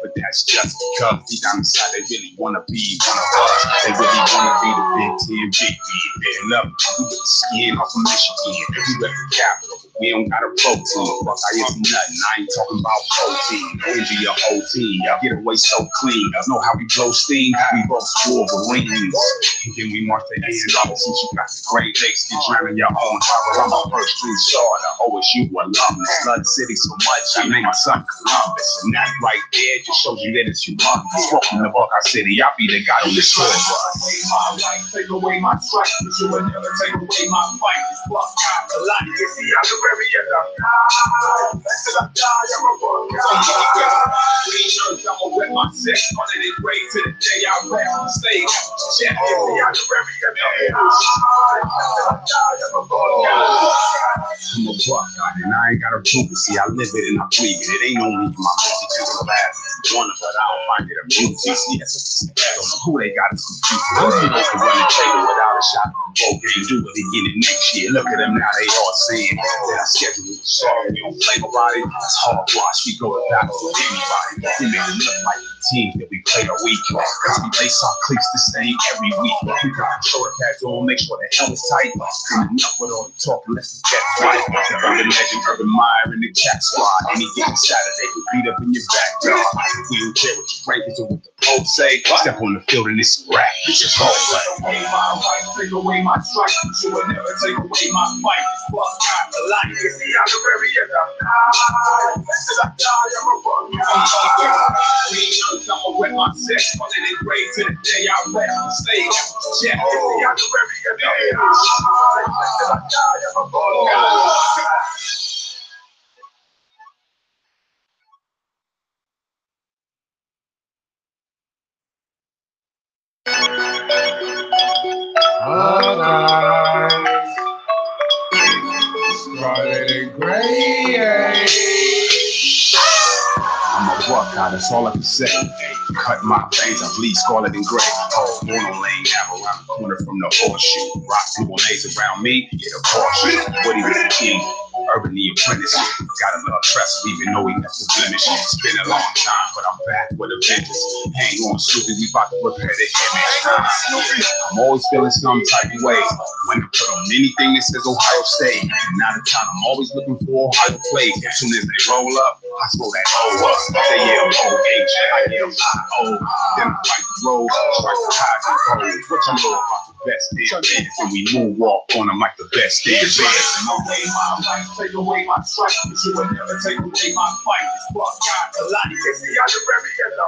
but that's just because deep down inside they really wanna be one of us. They really wanna be the Big 10 big. And up, we get the skin off of Michigan. We rep the capital, we don't got a protein. Fuck, I ain't nothing. I ain't talking about protein. Envy your whole team. Y'all get away so clean. Know how we blow steam. We both Wolverines. And then we march the end off since you got the Great Lakes. You drowning your own harbor. I'm a first true starter. OSU alumnus. Love the city so much. I named my son Columbus. And that right there just shows you that it's humongous. Welcome to Buckeye City. I'll be the guy on this tour bus. My life, take away my strike, but you will never take away my fight. Buckeye, a lot you see out the area. Until I die, I'm a Buckeye. Green shirts, I'ma wear my sex. Running it great to the day I rap on stage. Check it, see out the area. Until I die, I'm a Buckeye. I'm a Buckeye, and I ain't got a proof it. See, I live it and I breathe it. It ain't only my music, just a laugh. One of it, I don't find it amusing. See, that's what don't know who they got is confused. You know, can run the table without a shot. Both can do it again next year. Look at them now, they all saying that I schedule a song. We don't play about it. It's hard watch. We go to battle with anybody. We make it look like the team that we play a week. Cause we lace our cleats the same every week. We got shoulder pads on, make sure the hell is tight. And enough with all the talking, let's get right. The urban legend, urban Meyer in the chat squad. Any given Saturday, we beat up in your backyard. We don't care what your rankings or what the polls say. Step on the field and it's a rap. It's a ball play. Take away my strike, but you will never take away my fight. Buckeye, a lot you see out the area. Until I die, I'm a Buckeye. Green shirts, I'ma wear my sex. Running it great to the day I rap on stage. Check it, see out the area. Until I die, I'm a Buckeye. Scarlet and gray. I'm a Buckeye, that's all I can say. Cut my veins, I bleed scarlet and gray. I was born on Lane Ave, around the corner from the horseshoe. Rock blue lays around me, get a Porsche. Woody was the king, Urban the apprentice. Gotta love trust, even though he left the blemish. It's been a long time, but I'm back with a vengeance. Hang on, Snoopy, we about to repair the image. I'm always feeling some type of way. When I put on anything that says Ohio State, not a time, I'm always looking for Ohio plays. As soon as they roll up, I slow that O up. They yell O-H, I yell I-O. Then I fight the road, strike the highs and lows. What you know about the best damn bands? And we moonwalk on them like the best damn bands. Take away my life, take away my strike, but you will never take away my fight. It's Buckeye, a lot you can see out the area.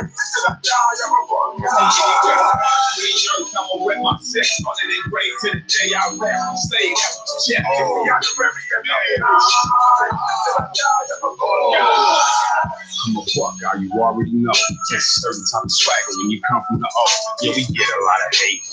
Until I die, I'm a Buckeye. Green shirts, I'ma wear my sex. Running it great to the day I rap on stage. Check it, see out the area. Until I die, I'm a Buckeye. I'm a Buckeye, you already know. Just a certain type of swagger when you come from the O. Yeah, we get a lot of hate,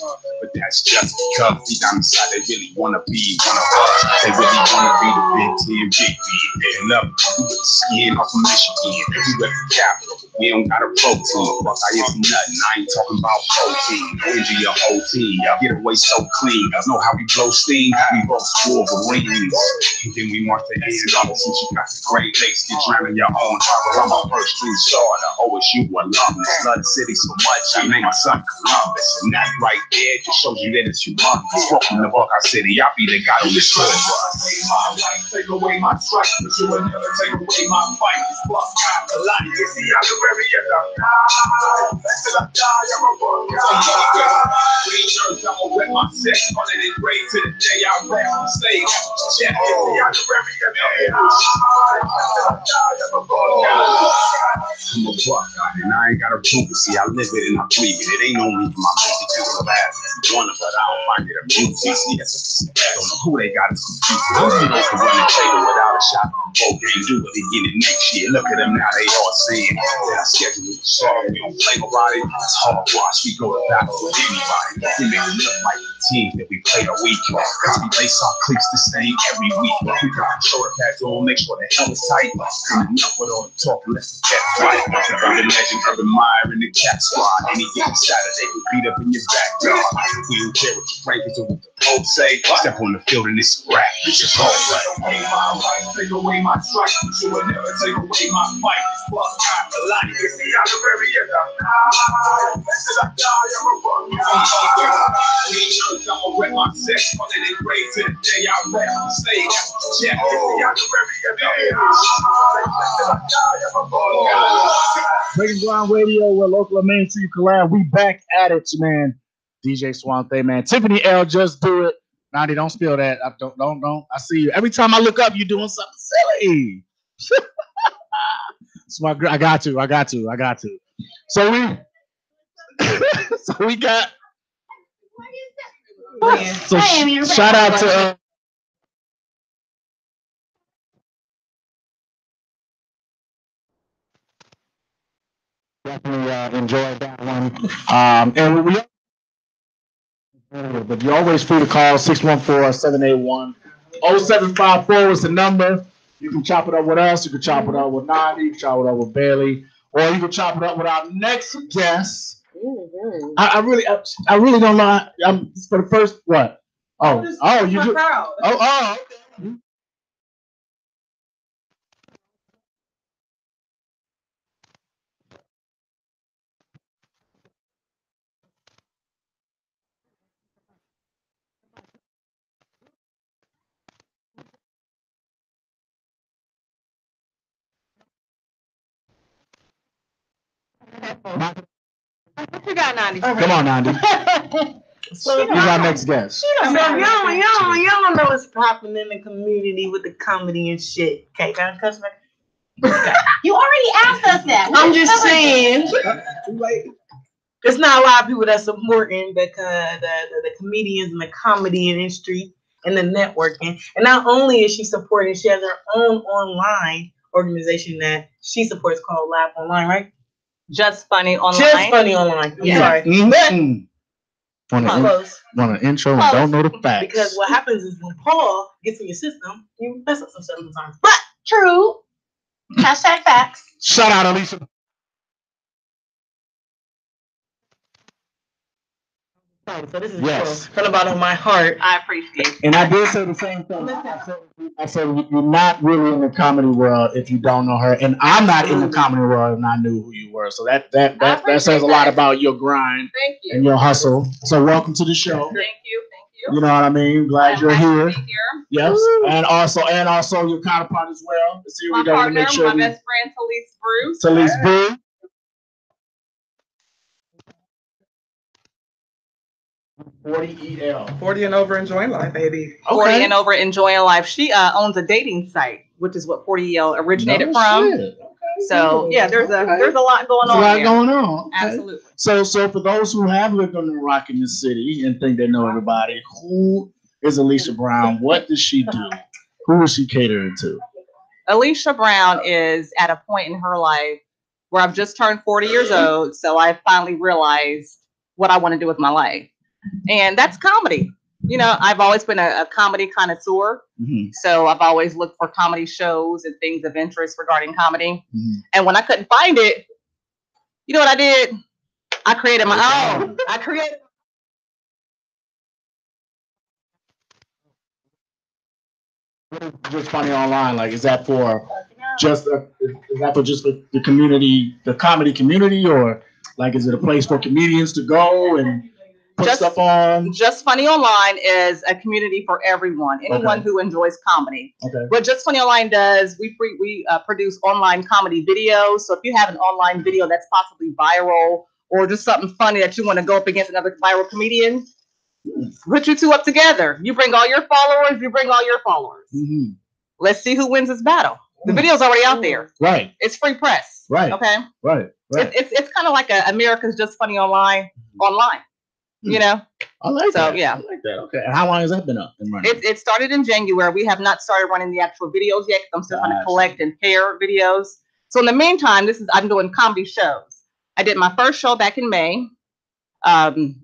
but that's just because deep down inside they really wanna be one of us. They really wanna be the Big Ten, Big League. They love it. We with the skin off of Michigan. We rep the capital. We don't got a protein. Buckeye is nothing. I ain't talking about protein. Envy your whole team. Y'all get away so clean. Know how we blow steam. We both Wolverines. And then we march the end off since you got the Great Lakes. You drowning your own harbor. I'm a first true starter. OSU alumnus. Love the city so much. I named my son Columbus. And that right there just shows you that it's humongous. Welcome to Buckeye City. I'll be the guy on this tour bus. My life, take away my strike, but you will never take away my fight. It's Buckeye, a lot you can see out the area. Until I die, I'm a Buckeye. Green shirts, I'ma wear my sex. Running it great to the day I rap on stage. Check it, see out the area. Until I die, I'm a Buckeye. I'm a Buckeye, and I ain't got a proof it. See, I live it and I breathe it. It ain't only my music, just a laugh. One of it, I don't find it amusing. See, that's don't know who they got is confused. You know, can run the table without a shot. Both can do it again next year. Look at them now, they all saying that I schedule a song. We don't play about it. It's hard watch. We go to battle with anybody. We make it look like the team that we play a week. Cause we lace our cleats the same every week. We got shoulder pads on, make sure the hell is tight. And enough with all the talking, let's get right. Step up the legend, Urban Meyer in the Cat Squad. Any given Saturday, we beat up in your backyard. We don't care what your rankings or what the polls say. Step on the field and it's rap. It's just all right. Take my right, take away my strike. But you will never take away my fight. Fuck God, the line is the honorary and the high. Until I die, I'm a fuck God. I'ma rep my sex, calling it great to the day I rap. Say that's what you check. It's the honorary and the high. Until I die, I'm a fuck God. Breaking Ground Radio, where local and mainstream collab. We back at it, man. DJ Swmpthing, man. Tiffany EL, Just Do It. Nandi, don't spill that. Don't. I see you. Every time I look up, you're doing something silly. So I got to. So we got. So shout out to. Definitely enjoyed that one. And but you're always free to call 614-781-0754 is the number. You can chop it up with us. You can chop it up with Nandi. You can chop it up with Bailey, or you can chop it up with our next guest. I really don't know. I'm for the first what? You do. Okay. What you got, Nandi? Come on, Nandi. So who's our next guest? Y'all don't know what's popping in the community with the comedy and shit. Okay, can I cuss back? You already asked us that. I'm just saying. There's not a lot of people that's supporting the comedians and the comedy industry and the networking. And not only is she supporting, she has her own online organization that she supports called Laugh Online, right? Just Funny Online. Just Funny Online. I'm sorry. Want an intro and don't know the facts. Because what happens is when Paul gets in your system, you mess up some stuff sometimes. But true. Hashtag facts. Shout out, Alicia. So this is from the bottom of my heart. I appreciate it. And I did say the same thing. I said you're not really in the comedy world if you don't know her, and I'm not in the comedy world and I knew who you were. So that says a lot about your grind and your hustle. So welcome to the show. Thank you. You know what I mean? Glad you're here. Yes, Woo. and also your counterpart as well. Let's see, my partner, my best friend, Talise Brew. 40 EL. 40 and over enjoying life, baby. 40 and over enjoying life. She owns a dating site, which is what 40 EL originated from. Shit. Okay, so yeah, there's a lot going on. There's a lot going on. Okay. Absolutely. So for those who have lived under a rock in this city and think they know everybody, who is Alicia Brown? What does she do? Who is she catering to? Alicia Brown is at a point in her life where I've just turned 40 years old, so I finally realized what I want to do with my life. And that's comedy. You know, I've always been a comedy connoisseur. Mm-hmm. So I've always looked for comedy shows and things of interest regarding comedy. Mm-hmm. And when I couldn't find it, you know what I did? I created my own. Just Funny Online, like, is that for just the community, the comedy community, or like is it a place for comedians to go and put stuff on? Just Funny Online is a community for everyone, anyone who enjoys comedy. Okay. What Just Funny Online does, we produce online comedy videos. So if you have an online video that's possibly viral or just something funny that you want to go up against another viral comedian, put you two up together. You bring all your followers. Mm-hmm. Let's see who wins this battle. The video's already out there. Right. It's free press. Right. Okay. Right. It's kind of like America's Just Funny Online. You know. I like that. Yeah. I like that. Okay. And how long has that been up and running? It started in January. We have not started running the actual videos yet because I'm still trying to collect and pair videos. So in the meantime, I'm doing comedy shows. I did my first show back in May. And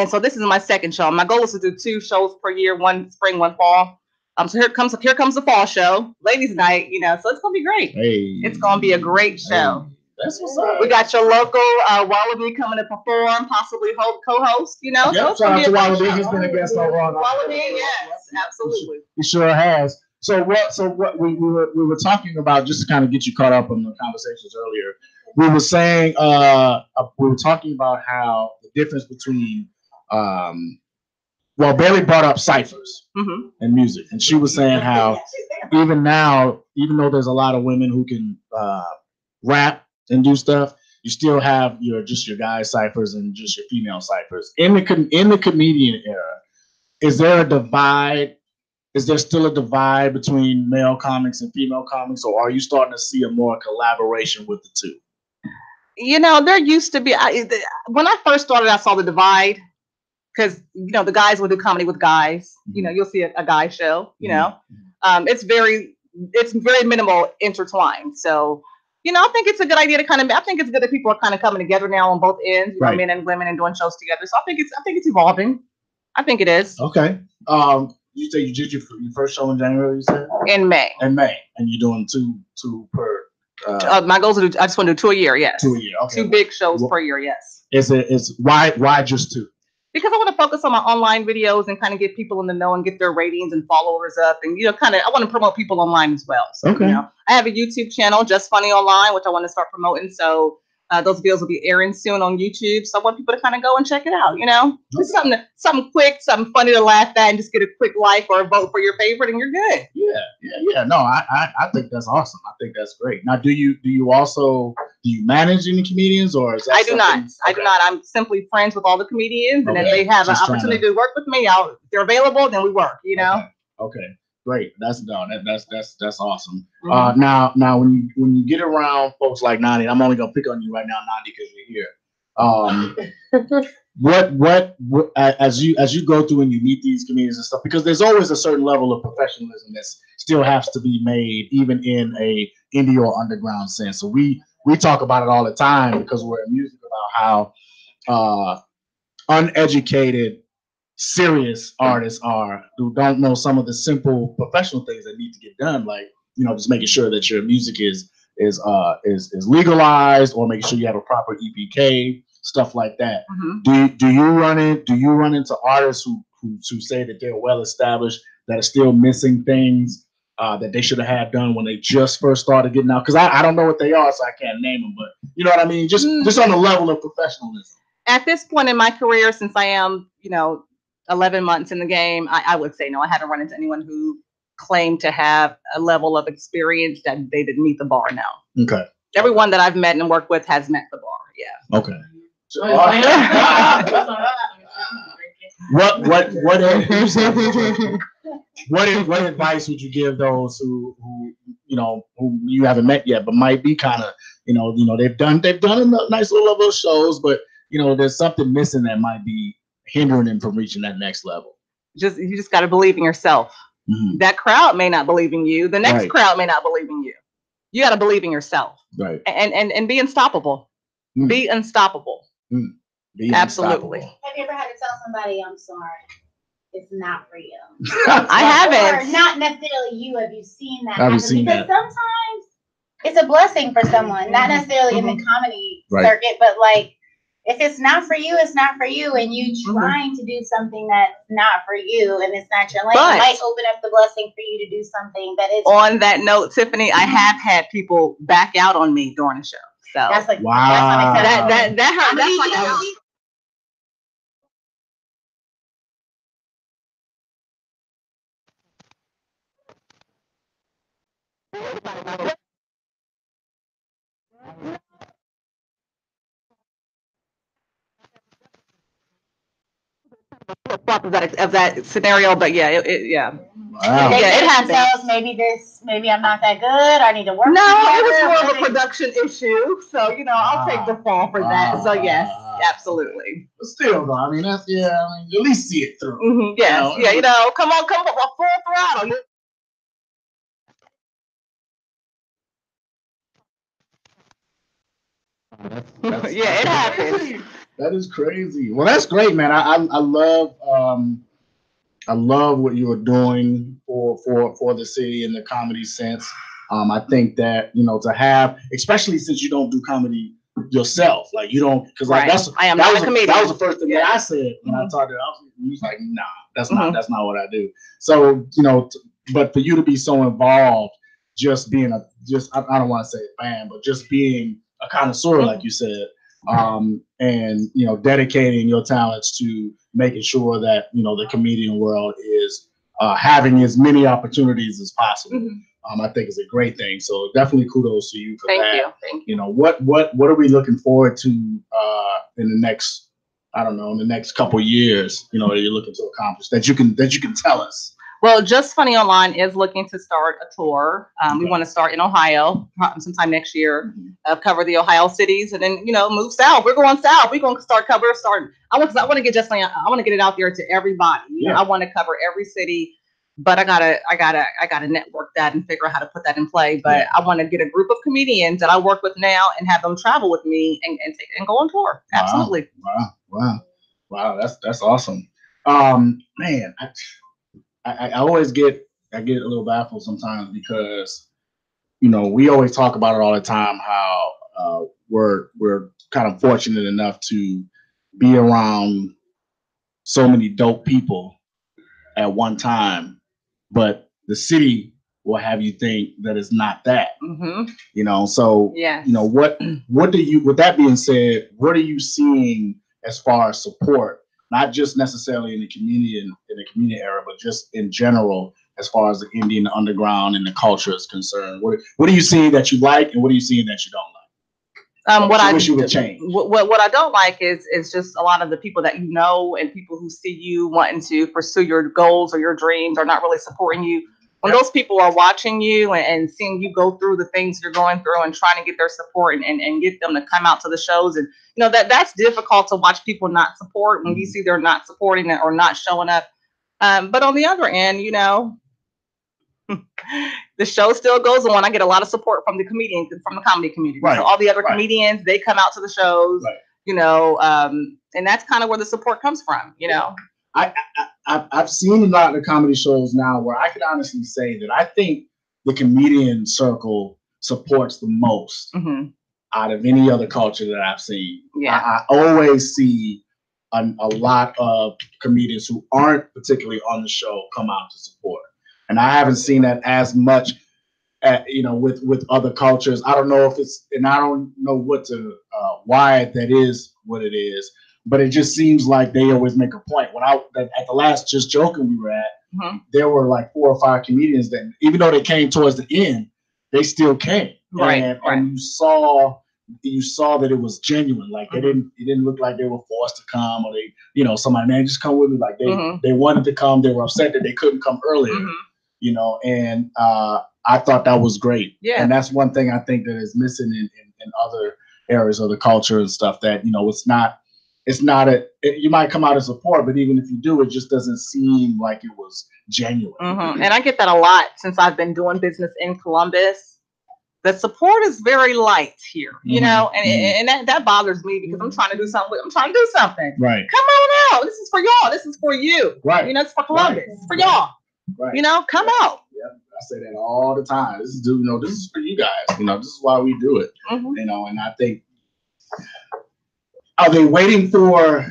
so this is my second show. My goal is to do 2 shows per year, 1 spring, 1 fall. So here comes the fall show, ladies' night. You know, so it's gonna be great. Hey. It's gonna be a great show. That's what's up. We got your local Wallaby coming to perform, possibly co-host. You know, yep, shout out to Wallaby. He's been a guest on Raw. Wallaby, yes, absolutely. He sure has. So what we were talking about, just to kind of get you caught up on the conversations earlier. We were saying we were talking about how the difference between Bailey brought up ciphers and music, and she was saying how even now, even though there's a lot of women who can rap and do stuff, you still have your guy ciphers and just your female ciphers. In the comedian era, is there a divide? Is there still a divide between male comics and female comics, or are you starting to see a more collaboration with the two? You know, there used to be, when I first started, I saw the divide because, you know, the guys will do comedy with guys. You know, you'll see a guy show, you know. It's very minimal intertwined. So, you know, I think it's a good idea to I think it's good that people are kind of coming together now on both ends, you know, men and women, and doing shows together. So I think it's evolving. I think it is. Okay. You say you did your first show in January, you said? In May. And you're doing two per. My goals are I just want to do 2 a year, yes. 2 a year, okay. 2 big shows per year, yes. Why just 2? Because I want to focus on my online videos and kind of get people in the know and get their ratings and followers up, and, you know, I want to promote people online as well. So, you know, I have a YouTube channel, Just Funny Online, which I want to start promoting. So those videos will be airing soon on YouTube. So I want people to kind of go and check it out, you know? Just something quick, something funny to laugh at, and just get a quick like or a vote for your favorite, and you're good. Yeah. No, I think that's awesome. I think that's great. Now, do you manage any comedians, or is that I do not. I do not. I'm simply friends with all the comedians, and if they have an opportunity to work with me, if they're available, then we work, you know? Okay. Great. That's awesome. Now when you get around folks like Nani, I'm only gonna pick on you right now, Nani, because you're here. What as you go through and you meet these comedians and stuff, because there's always a certain level of professionalism that still has to be made, even in a indie or underground sense. So we talk about it all the time because we're in music, about how uneducated serious artists are who don't know some of the simple professional things that need to get done, like, you know, just making sure that your music is legalized, or making sure you have a proper EPK, stuff like that. Do you run into artists who say that they're well established that are still missing things that they should have had done when they just first started getting out? Because I don't know what they are, so I can't name them, but you know what I mean, just on the level of professionalism. At this point in my career, since I am, you know, 11 months in the game, I would say no. I haven't run into anyone who claimed to have a level of experience that they didn't meet the bar now. Okay. Everyone that I've met and worked with has met the bar. Yeah. Okay. What advice would you give those who you haven't met yet, but might be kind of, you know, they've done a nice little level of shows, but, you know, there's something missing that might be hindering them from reaching that next level? You just got to believe in yourself. That crowd may not believe in you. The next crowd may not believe in you. You got to believe in yourself. Right. And be unstoppable. Be unstoppable. Absolutely. Have you ever had to tell somebody, I'm sorry, it's not for you? I haven't. Or not necessarily you. Have you seen that? Have you seen that? Because sometimes it's a blessing for someone, not necessarily in the comedy circuit, but like, if it's not for you, it's not for you, and you trying to do something that's not for you, and it's not your lane, it might open up the blessing for you to do something that is. On that note, Tiffany, I have had people back out on me during the show. So that's like, wow. That hurt. That's like. Of that scenario, but yeah, Wow. They it happens. Maybe I'm not that good. I need to work. No, it was more of a production issue, so you know, I'll take the fall for that. So yes, absolutely. But still, though, I mean, at least see it through. Yes, you know, come on, full throttle. Yeah, it happens. That is crazy. Well, that's great, man. I love what you are doing for the city in the comedy sense. I think that, you know, to have, especially since you don't do comedy yourself, like you don't, because like that was the first thing that I said when I talked to her. He was like, nah, that's not what I do. So, you know, but for you to be so involved, just being I don't want to say a fan, but just being a connoisseur, like you said, and, you know, dedicating your talents to making sure that, you know, the comedian world is having as many opportunities as possible. I think is a great thing. So definitely kudos to you for that. Thank you. You know, what are we looking forward to in the next, I don't know, in the next couple of years, you know, that you're looking to accomplish that you can tell us? Well, Just Funny Online is looking to start a tour. We want to start in Ohio sometime next year, cover the Ohio cities, and then, you know, move south. We're going south. We're going to start. I want to get Just Funny. I want to get it out there to everybody. You know, I want to cover every city. But I gotta network that and figure out how to put that in play. But I want to get a group of comedians that I work with now and have them travel with me and go on tour. Absolutely. Wow. That's awesome. Man, I always get a little baffled sometimes because, you know, we always talk about it all the time how we're kind of fortunate enough to be around so many dope people at one time. But the city will have you think that it's not that, you know. So, you know, what do you? With that being said, what are you seeing as far as support, not just necessarily in the community era, but just in general, as far as the Indian underground and the culture is concerned? What are you seeing that you like, and what are you seeing that you don't like? What I wish you would change. What I don't like is just a lot of the people that you know and people who see you wanting to pursue your goals or your dreams are not really supporting you. When those people are watching you and seeing you go through the things you're going through and trying to get their support and get them to come out to the shows, and you know that's difficult to watch people not support when you see they're not supporting it or not showing up. But on the other end, you know, the show still goes on. I get a lot of support from the comedians, from the comedy community. So all the other comedians, they come out to the shows, you know, and that's kind of where the support comes from, you know. I've seen a lot of the comedy shows now where I can honestly say that I think the comedian circle supports the most out of any other culture that I've seen. I always see a lot of comedians who aren't particularly on the show come out to support. And I haven't seen that as much, you know, with other cultures. I don't know if it's, and I don't know why that is what it is, but it just seems like they always make a point. At the last Just Joking we were at, there were like 4 or 5 comedians that, even though they came towards the end, they still came. And you saw that it was genuine. Like it didn't look like they were forced to come, or they, you know, somebody, man, just come with me. Like they wanted to come. They were upset that they couldn't come earlier. You know, and I thought that was great. And that's one thing I think that is missing in other areas of the culture and stuff, that, you know, you might come out as support, but even if you do, it just doesn't seem like it was genuine. And I get that a lot since I've been doing business in Columbus. The support is very light here, you know, and that bothers me because I'm trying to do something. Right. Come on out. This is for y'all. This is for you. Right. You know, it's for Columbus. It's for y'all. Right. You know, come out. Yeah, I say that all the time. This is for you guys. You know, this is why we do it. You know, and I think, are we waiting for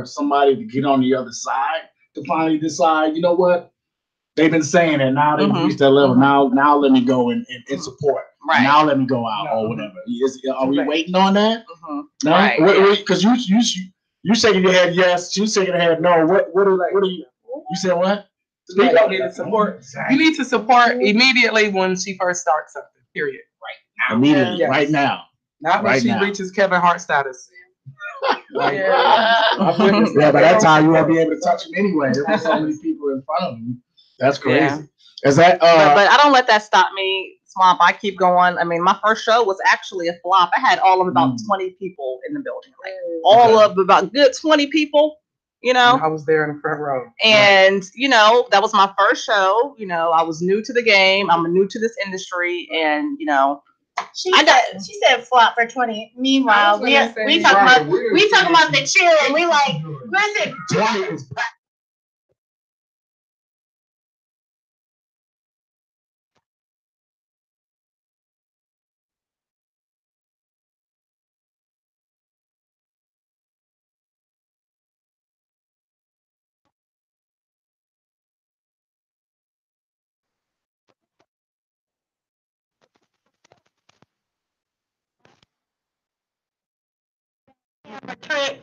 somebody to get on the other side to finally decide, you know what? They've been saying it. Now they've reached that level. Now let me go and support. Right. Now let me go out or whatever. Are we waiting on that? No? Right. Because you shaking your head yes. You shaking your head no. What are you? You said what? You don't need to support. You need to support immediately when she first starts something. Period. Right now. Immediately. Yes. Right now. Not when she reaches Kevin Hart status. By that time you won't be able to touch him anyway. There's so many people in front of him. That's crazy. Yeah. Is that? But I don't let that stop me, Swamp. I keep going. I mean, my first show was actually a flop. I had all of about 20 people in the building. Like all of about good 20 people. You know, I was there in the front row. And, you know, that was my first show. You know, I was new to the game. I'm new to this industry. And, you know, she said flop for 20. Meanwhile, we talking about the chill, and we like, listen, 20 is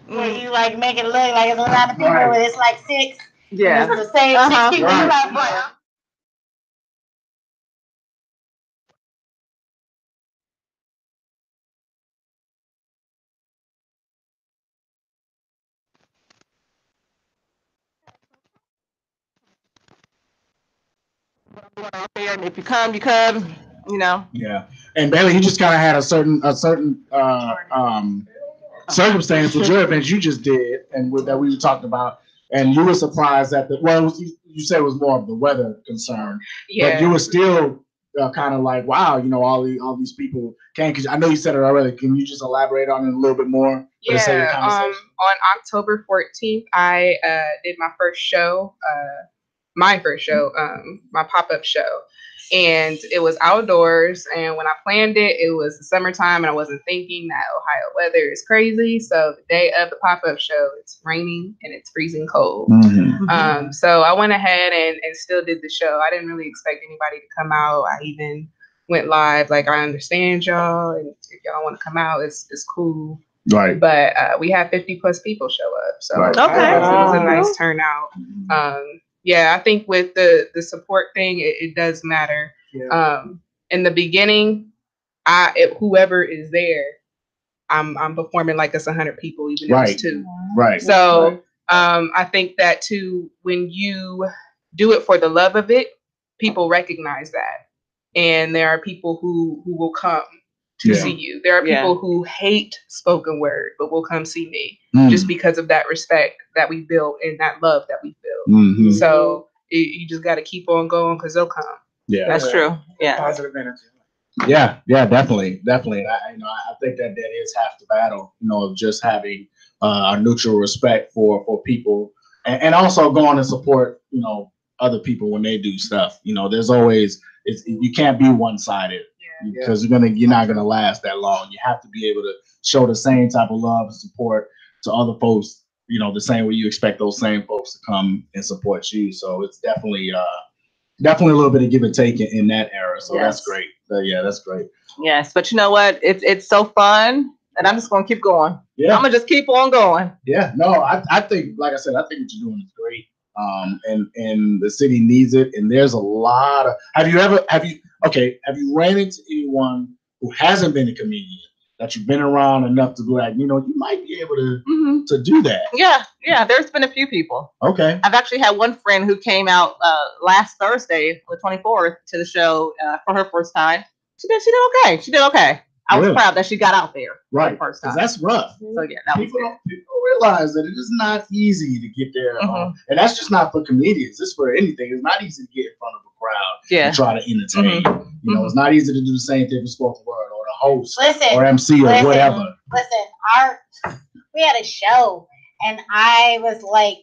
where you like make it look like it's a lot of people, but it's like 6. Yeah. And it's the same 6 people. You're like, what? Out there, and if you come, you come. You know. Yeah, and Bailey, you just kind of had a certain circumstance with your events you just did, and that we talked about, and you were surprised at you said it was more of the weather concern, but you were still kind of like, wow, you know, all these people came. Cause I know you said it already. Can you just elaborate on it a little bit more? Yeah. On October 14th, I did my first show. My pop-up show, and it was outdoors. And when I planned it, it was the summertime, and I wasn't thinking that Ohio weather is crazy. So the day of the pop-up show, it's raining and it's freezing cold. Mm-hmm. So I went ahead and still did the show. I didn't really expect anybody to come out. I even went live. Like, I understand y'all, and if y'all want to come out, it's cool. Right. But we had 50 plus people show up. So it was a nice turnout. Yeah, I think with the support thing, it does matter. Yeah. In the beginning, whoever is there, I'm performing like it's 100 people, even if it's 2. Right. So I think that too, when you do it for the love of it, people recognize that, and there are people who will come to see you. There are people who hate spoken word, but will come see me just because of that respect that we built and that love that we built. Mm-hmm. So you just got to keep on going, because they'll come. Yeah, that's true. Yeah, positive energy. Yeah, definitely. I think that is half the battle. You know, of just having a neutral respect for people, and also going and support, you know, other people when they do stuff. You know, there's always you can't be one-sided. Because you're not gonna last that long. You have to be able to show the same type of love and support to other folks, you know, the same way you expect those same folks to come and support you. So it's definitely a little bit of give and take in that era. So that's great. That's great. Yes, but you know what? It's so fun, and I'm just gonna keep going. Yeah, I'm gonna just keep on going. Yeah, no, I think, like I said, I think what you're doing is great. And the city needs it. And there's a lot of. Have you ran into anyone who hasn't been a comedian that you've been around enough to be like, you know, you might be able to do that? Yeah. There's been a few people. Okay. I've actually had one friend who came out last Thursday, the 24th, to the show for her first time. She did okay. I was proud that she got out there. Right. The first time. That's rough. So yeah, that people don't realize that it is not easy to get there. And that's just not for comedians. It's for anything. It's not easy to get in front of a crowd and try to entertain. You know, it's not easy to do the same thing with spoken word or the host or MC or whatever. Listen, we had a show, and I was like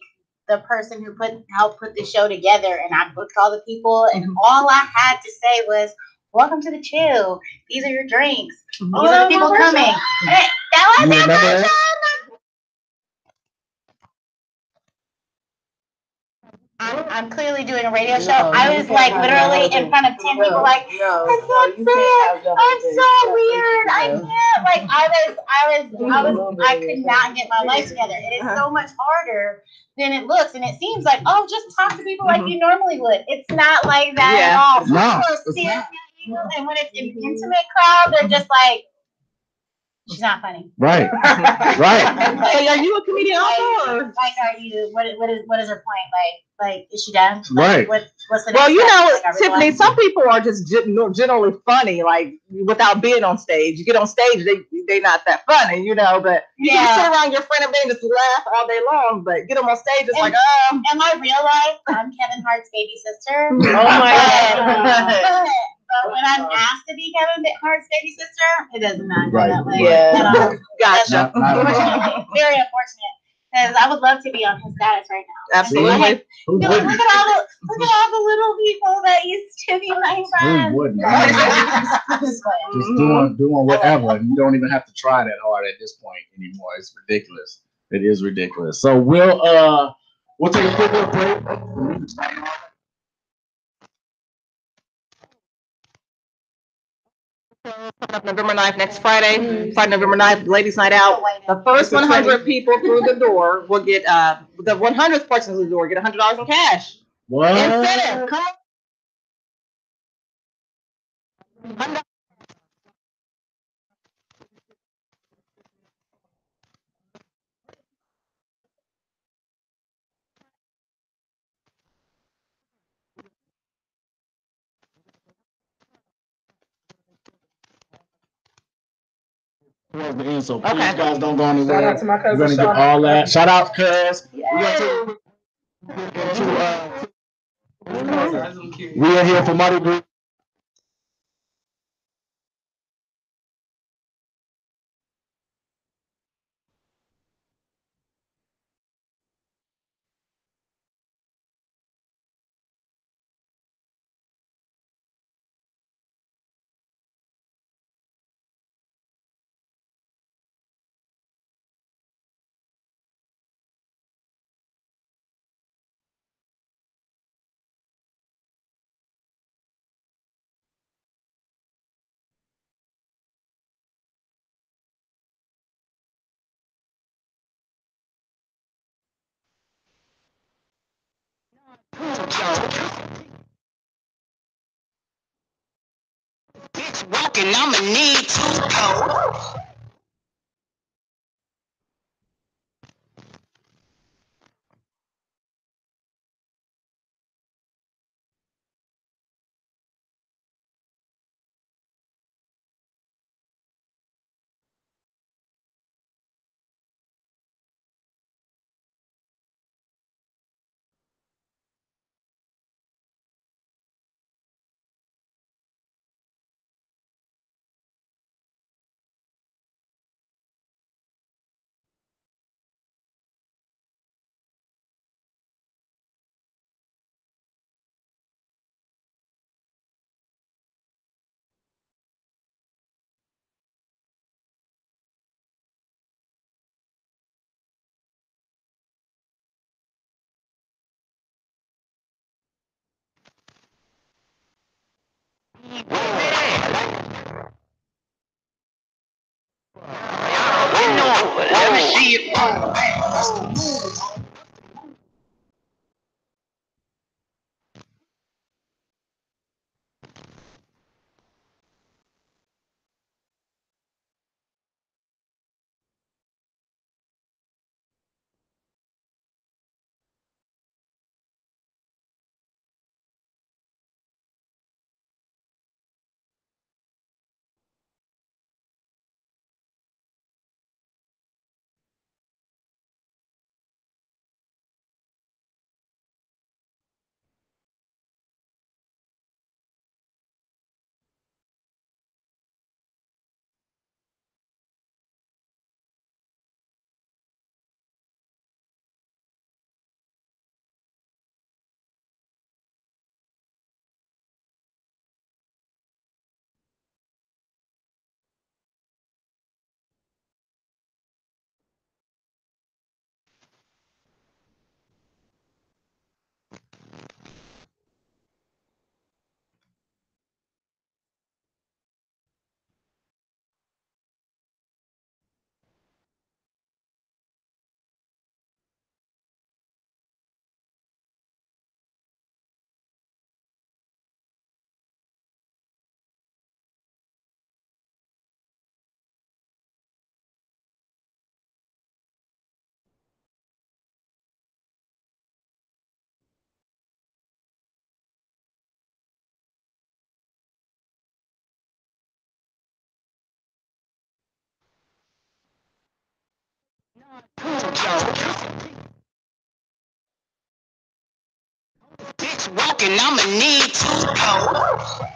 the person who helped put the show together, and I booked all the people, and all I had to say was, "Welcome to the Chill. These are your drinks. These are the people coming." That was that. I'm clearly doing a radio show. I was like literally in front of 10 people, like, I can't say it. I'm so weird. I can't. Like, I could not get my life together. It is so much harder than it looks, and it seems like, oh, just talk to people like you normally would. It's not like that at all. No. And when it's an intimate crowd, they're just like, she's not funny. Right. Right. So are you a comedian also? Like, are you? What is her point? Like, is she done? Right. What's the next well, you step? know, Like, Tiffany, some people are just generally funny, like without being on stage. You get on stage, they not that funny, you know. But you can sit around your friend and just laugh all day long. But get them on stage, it's like, Am I real life? I'm Kevin Hart's baby sister. Oh my God. But when I'm asked to be Kevin Hart's baby sister, it does not go that way. Yeah. Gotcha. Very unfortunate. Because I would love to be on his status right now. Absolutely. Look at all the little people that used to be my friends. Who wouldn't? Just doing whatever. And you don't even have to try that hard at this point anymore. It's ridiculous. It is ridiculous. So we'll take a quick little break. November 9th, next Friday, Friday, November 9th, ladies' night out. The first 100 people through the door will get, the 100th person through the door get $100 in cash. What? Incentive. Come on. Towards the end, so please, guys, don't go anywhere. Shout out to my cousin We're gonna get Shauna. all that. Shout out, cuz. We are here for Marty Group. Bitch walking, I'ma need to go. Let me see it. Bitch walking, I'ma need to go.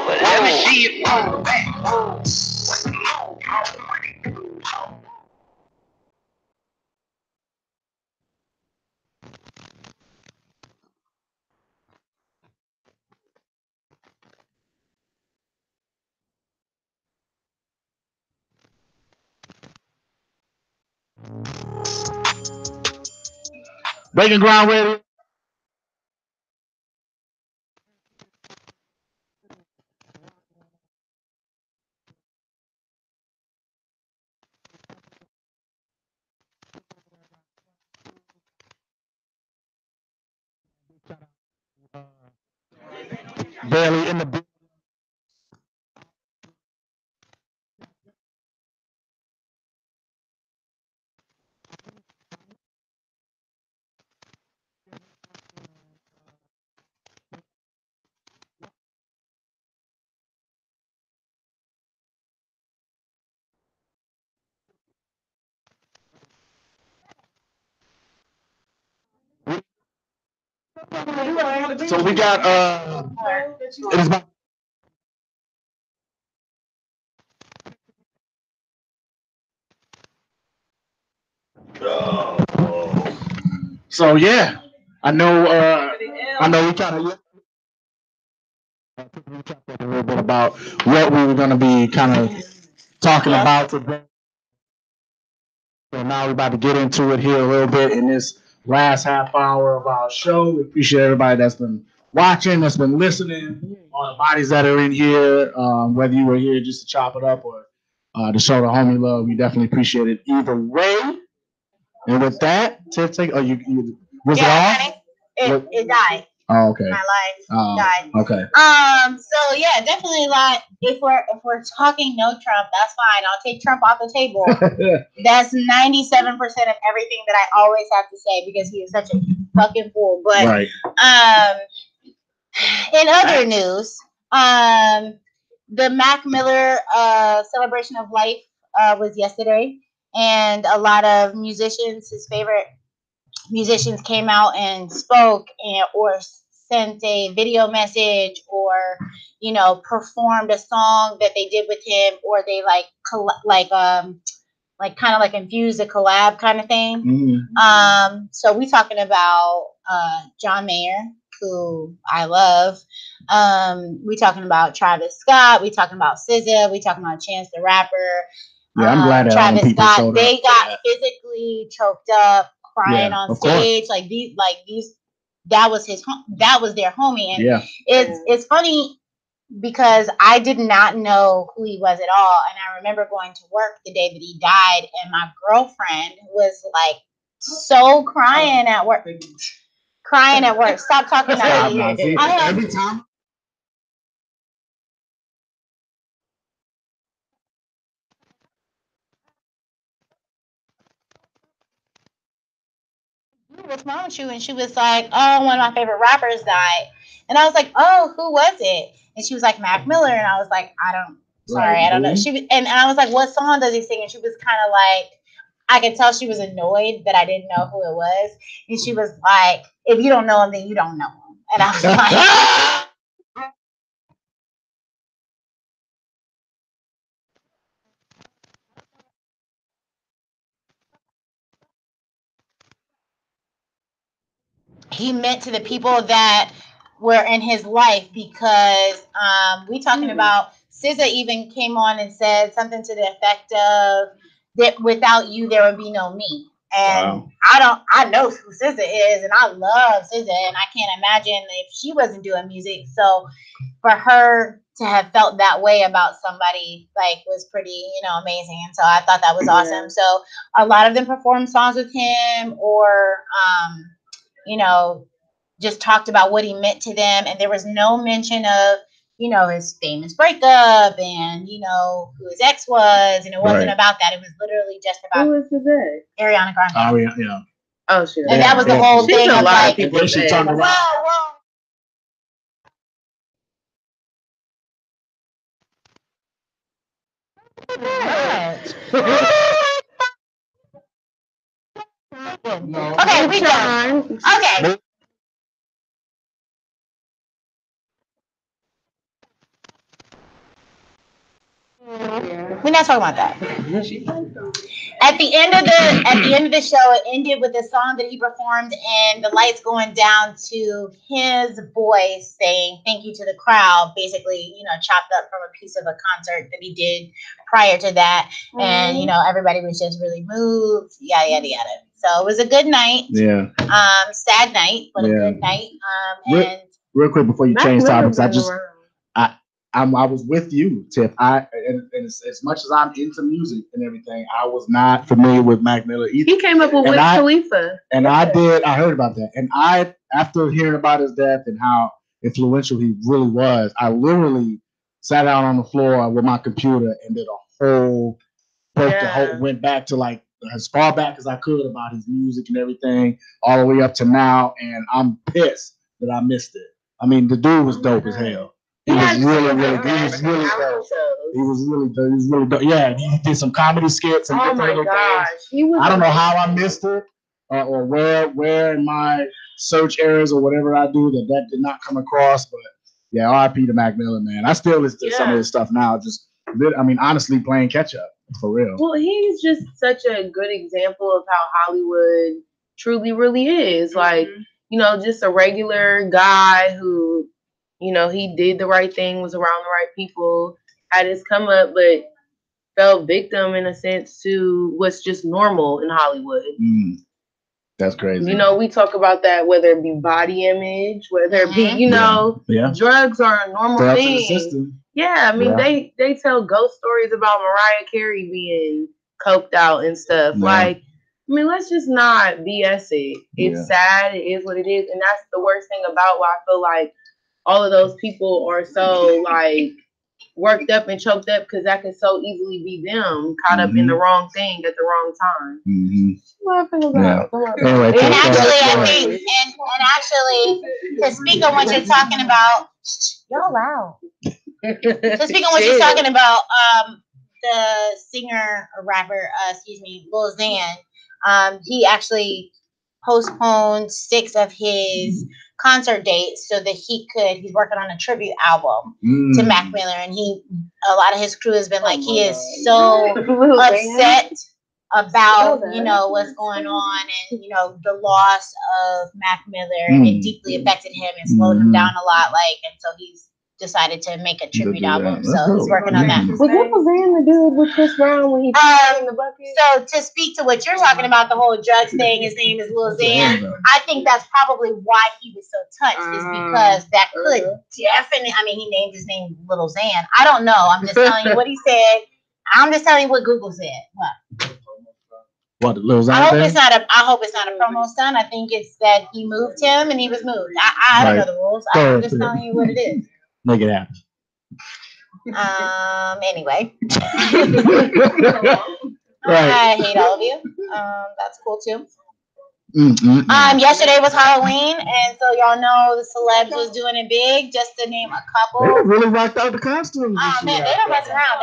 Let me see it. Breaking Ground Radio. Barely in the. So we got it is about so yeah. I know we kind of talked a little bit about what we were gonna be kind of talking about today. So now we're about to get into it here a little bit in this last half hour of our show. We appreciate everybody that's been watching, that's been listening, all the bodies that are in here, whether you were here just to chop it up or to show the homie love. We definitely appreciate it either way. And with that, Tiff, take. Oh, you was it off? It died. Oh, okay. My life died. Okay. So yeah, definitely like if we're talking no Trump, that's fine. I'll take Trump off the table. That's 97% of everything that I always have to say because he is such a fucking fool. But right. In other news, the Mac Miller celebration of life was yesterday, and a lot of musicians, his favorite musicians, came out and spoke or sent a video message or performed a song that they did with him, or they kind of like infused a collab kind of thing. Mm-hmm. So we talking about John Mayer, who I love. We talking about Travis Scott. We talking about SZA. We talking about Chance the Rapper. Yeah, I'm glad that Travis people Scott. showed They up. got physically choked up, crying on stage. Course. These. That was their homie, and it's funny because I did not know who he was at all, and I remember going to work the day that he died, and my girlfriend was like so crying at work. Stop talking about me. Every time. What's wrong with you? And she was like, oh, one of my favorite rappers died. And I was like, oh, who was it? And she was like, Mac Miller. And I was like, I don't know. She was, and I was like, what song does he sing? And she was kind of like, I could tell she was annoyed that I didn't know who it was. And she was like, if you don't know him, then you don't know him. And I was like, he meant to the people that were in his life, because we talking about SZA even came on and said something to the effect of that without you there would be no me. And I know who SZA is, and I love SZA, and I can't imagine if she wasn't doing music. So for her to have felt that way about somebody was pretty, amazing. And so I thought that was awesome. So a lot of them performed songs with him, or just talked about what he meant to them, and there was no mention of his famous breakup and who his ex was, and it wasn't about that. It was literally just about who is his ex? Ariana Grande. Oh yeah. Oh shit. And that was the whole thing of like, okay, we done. Okay. We're not talking about that. At the end of the show, it ended with a song that he performed, and the lights going down to his voice saying "thank you" to the crowd. Basically, chopped up from a piece of a concert that he did prior to that, and everybody was just really moved. Yada yada yada. So it was a good night. Yeah. Sad night, but a good night. And real quick before you change topics, I was with you, Tiff. And as much as I'm into music and everything, I was not familiar with Mac Miller either. He came up with Wiz Khalifa. And I heard about that. And after hearing about his death and how influential he really was, I literally sat down on the floor with my computer and did a whole went back to like as far back as I could about his music and everything, all the way up to now. And I'm pissed that I missed it. I mean, the dude was dope as hell. He was really good. He was really dope. He was really dope. Yeah, he did some comedy skits and different little things. I don't know how I missed it, or where in my search areas or whatever I do that did not come across. But yeah, R.I.P. to Mac Miller, man. I still listen to some of his stuff now. Honestly, playing catch up for real. Well, he's just such a good example of how Hollywood truly really is. Like, just a regular guy who, he did the right thing, was around the right people, had his come up, but fell victim in a sense to what's just normal in Hollywood. That's crazy. We talk about that, whether it be body image, whether it be, drugs are a normal thing. The system. Yeah, I mean, they tell ghost stories about Mariah Carey being coked out and stuff. Yeah. Like, I mean, let's just not BS it. It's sad. It is what it is. And that's the worst thing about why I feel like all of those people are so like worked up and choked up, because that could so easily be them caught up in the wrong thing at the wrong time. Anyway, and actually, to speak on what you're talking about, you're loud. To speak on what you're talking about, the singer or rapper, Lil Xan, he actually postponed 6 of his concert dates so that he's working on a tribute album to Mac Miller, and a lot of his crew has been like, he is so upset about what's going on, and the loss of Mac Miller, and it deeply affected him and slowed him down a lot, and so he's decided to make a tribute album. So he's working on that. Was that Zan the dude with Chris Brown when he put in the bucket? So to speak to what you're talking about, the whole drugs thing, his name is Lil Xan. I think that's probably why he was so touched, is because that could definitely, he named his name Lil Xan. I don't know. I'm just telling you what he said. I'm just telling you what Google said. What, Lil Xan? I hope it's not a promo stunt. I think it's that he moved him and he was moved. I don't know the rules. I'm just telling you what it is. Make it happen. Anyway. Right. I hate all of you. That's cool too. Yesterday was Halloween, and so y'all know the celebs was doing it big. Just to name a couple. They really rocked out the costumes. Oh man, they don't mess around.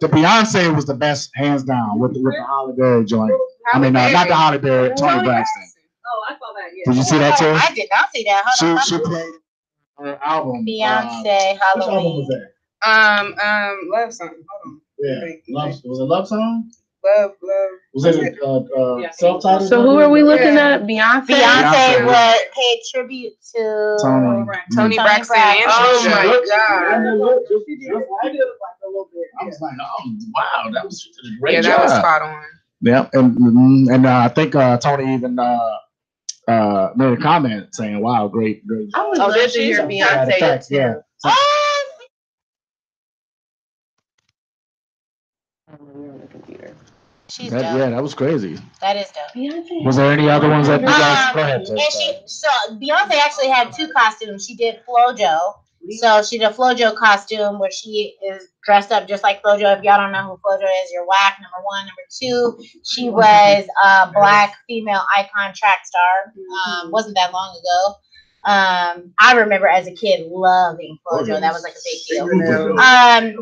The Beyonce was the best, hands down, with the Halle Berry joint. Not the Halle Berry, Toni Braxton. Oh, I saw that. Yeah. Did you see that too? I did not see that. She played her album. Beyonce Halloween. Which album was that? Love Song. Hold on. Yeah. Was it Love Song? Love. Was it self-titled? So who are we looking at? Beyonce? Beyonce would pay tribute to Tony Braxton. Oh my God. I was like, oh wow, that was a great job. That was spot on. Yeah, and I think Tony even made a comment saying, "Wow, great." I would love to hear Beyonce too. Yeah. She's dope. Yeah, that was crazy. That is dope. Beyonce. Was there any other ones that you guys? Go ahead. So Beyonce actually had two costumes. She did FloJo. So she did a FloJo costume where she is dressed up just like FloJo. If y'all don't know who FloJo is, you're whack. Number one. Number two, she was a black female icon track star. Wasn't that long ago. I remember as a kid loving FloJo. That was like a big deal.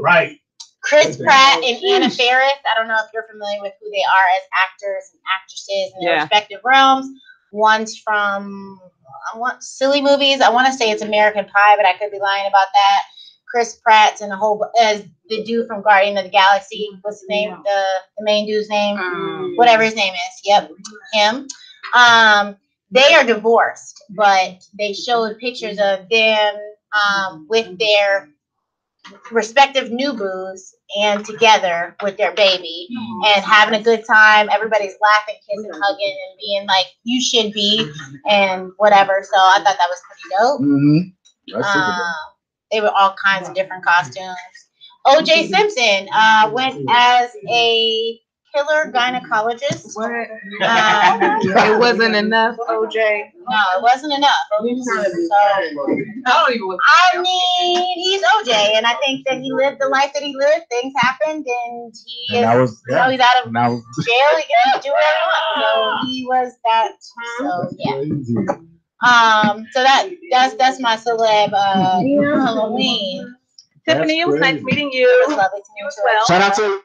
Right. Chris Pratt and Anna Faris. I don't know if you're familiar with who they are as actors and actresses in their respective realms. One's from silly movies. I want to say it's American Pie, but I could be lying about that. Chris Pratt's in as the dude from Guardian of the Galaxy. What's his name? The main dude's name? Whatever his name is. Yep, him. They are divorced, but they showed pictures of them with their respective new boos and together with their baby and having a good time. Everybody's laughing, kissing, hugging, and being like, you should be, and whatever. So I thought that was pretty dope. They were all kinds of different costumes. OJ Simpson went as a killer gynecologist. It wasn't enough, OJ. No, it wasn't enough. I mean, he's OJ, and I think that he lived the life that he lived. Things happened, and he's out of jail. He can do whatever he wants. So he was that. So yeah. So that's my celeb Halloween. Tiffany, it was nice meeting you. It was lovely to meet you as well. Shout out to.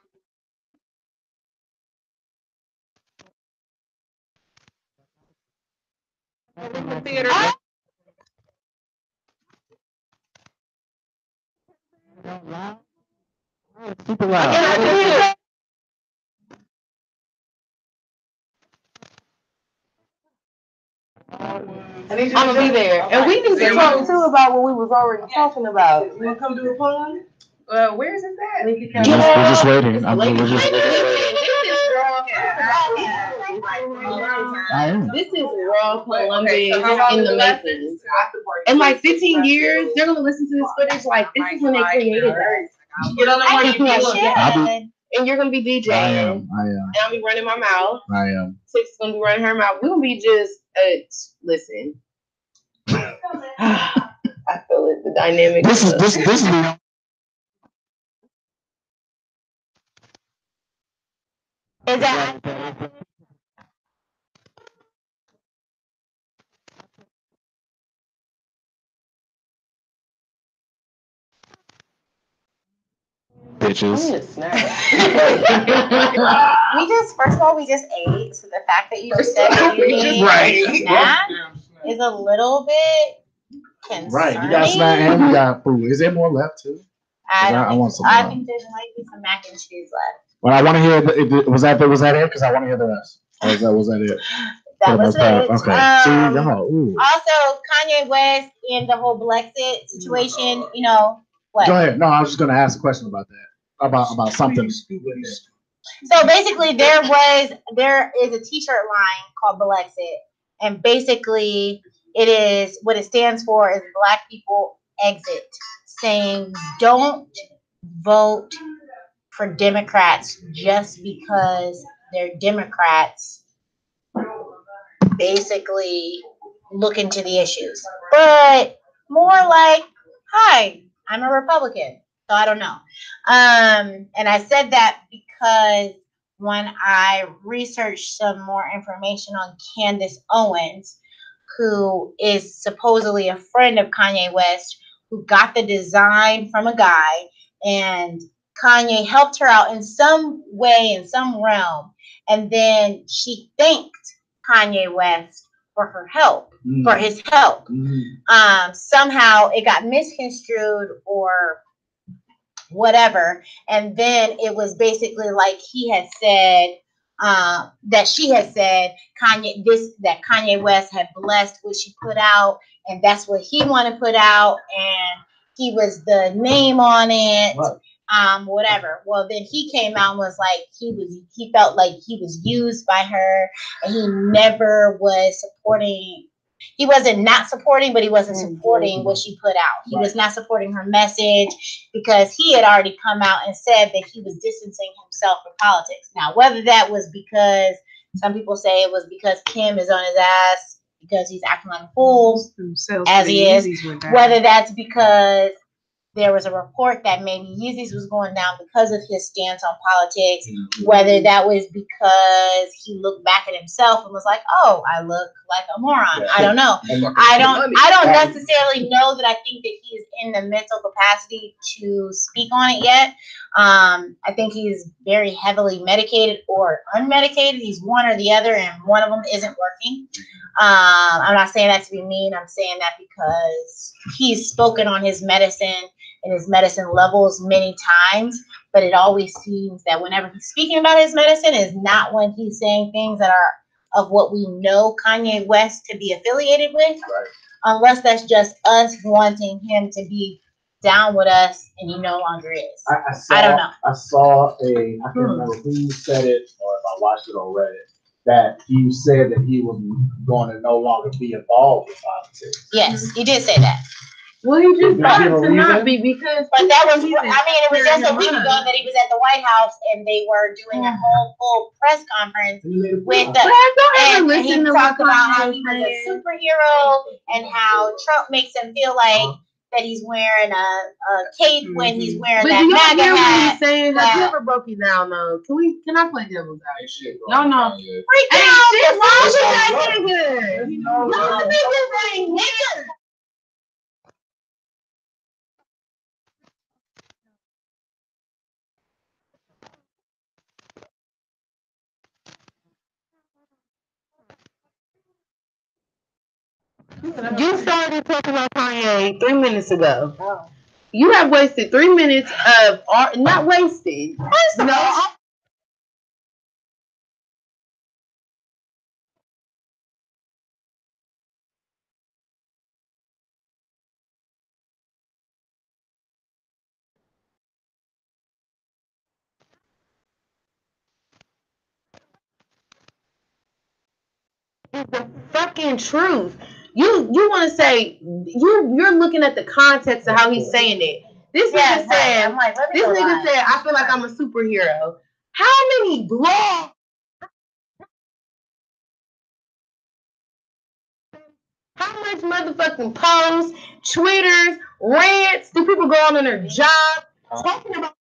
Theater. Super loud. I'm gonna be there, and we need to talk too about what we was already talking about. You wanna come do a poem? Where is it at? We're just waiting. This is raw Columbus in the making. In like 15 years, they're gonna listen to this footage like this is when they created it. Get on the mic. And you're gonna be DJing. I am. And I'll be running my mouth. I am. Tiff's gonna be running her mouth. We're gonna be just listen. I feel it. The dynamic. This is the. Is that? Bitches. First of all, we just ate. So the fact that you just said that you need a snack is a little bit concerning. Right, you got snack and you got food. Is there more left too? I want some. I think there might be some mac and cheese left. Well, I want to hear. Was that it? Because I want to hear the rest. Or was that it? That was it. Okay. Also, Kanye West and the whole Brexit situation. You know what? Go ahead. No, I was just going to ask a question about that. About something. So basically, there is a T-shirt line called Brexit, and basically, it is what it stands for is Black People Exit, saying don't vote for Democrats just because they're Democrats. Basically, look into the issues, but more like, hi, I'm a Republican. So I don't know. And I said that because when I researched some more information on Candace Owens, who is supposedly a friend of Kanye West, who got the design from a guy, and Kanye helped her out in some way, in some realm, and then she thanked Kanye West for her help, for his help. Somehow it got misconstrued or whatever. And then it was basically like he had said, that she had said that Kanye West had blessed what she put out, and that's what he wanted to put out, and he was the name on it, whatever. Well, then he came out and was like he felt like he was used by her, and he never was supporting. He wasn't not supporting, but he wasn't supporting what she put out. He was not supporting her message because he had already come out and said that he was distancing himself from politics. Now, whether that was because some people say it was because Kim is on his ass because he's acting like a fool, as he is, whether that's because there was a report that maybe Yeezy's was going down because of his stance on politics, whether that was because he looked back at himself and was like, oh, I look like a moron. I don't know. I don't necessarily know that I think that he is in the mental capacity to speak on it yet. I think he's very heavily medicated or unmedicated. He's one or the other, and one of them isn't working. I'm not saying that to be mean. I'm saying that because he's spoken on his medicine and his medicine levels many times, but it always seems that whenever he's speaking about his medicine is not when he's saying things that are of what we know Kanye West to be affiliated with, unless that's just us wanting him to be down with us, and he no longer is. I don't know. I saw I can't remember who said it or if I watched it or read it, that he said that he was going to no longer be involved with politics. Yes, he did say that. Well, he just thought to not be because. But that was, it was just a week ago that he was at the White House and they were doing a whole full press conference with and he talked about how he was a superhero and how Trump makes him feel like that he's wearing a cape when he's wearing that MAGA hat. Saying that never broke you down though. Can I play devil's advocate? No. Break down. Why should that nigga? No, niggas ain't niggas. You started talking about Kanye 3 minutes ago. Oh. You have wasted 3 minutes of art. Not wasted. No. It's the fucking truth. You want to say you're looking at the context of how he's saying it. This nigga said, I feel like I'm a superhero. How many blogs? How much motherfucking posts, Twitters, rants do people go on in their job talking about?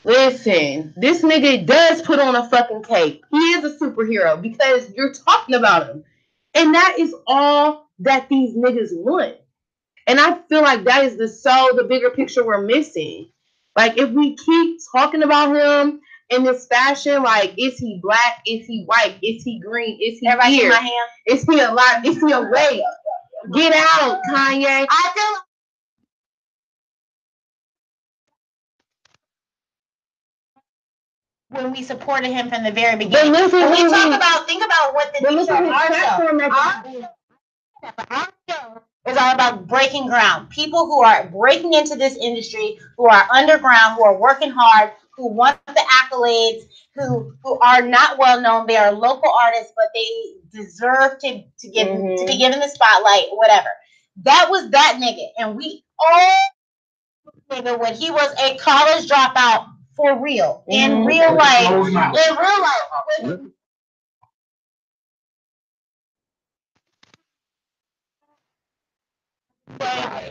Listen, this nigga does put on a fucking cape. He is a superhero because you're talking about him. And that is all that these niggas want. And I feel like that is the bigger picture we're missing. Like, if we keep talking about him in this fashion, like, is he black? Is he white? Is he green? Is he here? Is he alive? Is he awake? Get out, Kanye. I feel like when we supported him from the very beginning. When we think about what the things are. Our show is all about breaking ground. People who are breaking into this industry, who are underground, who are working hard, who want the accolades, who are not well known. They are local artists, but they deserve to be given the spotlight, whatever. That was that nigga, and we all nigga when he was a college dropout. For real, in real life,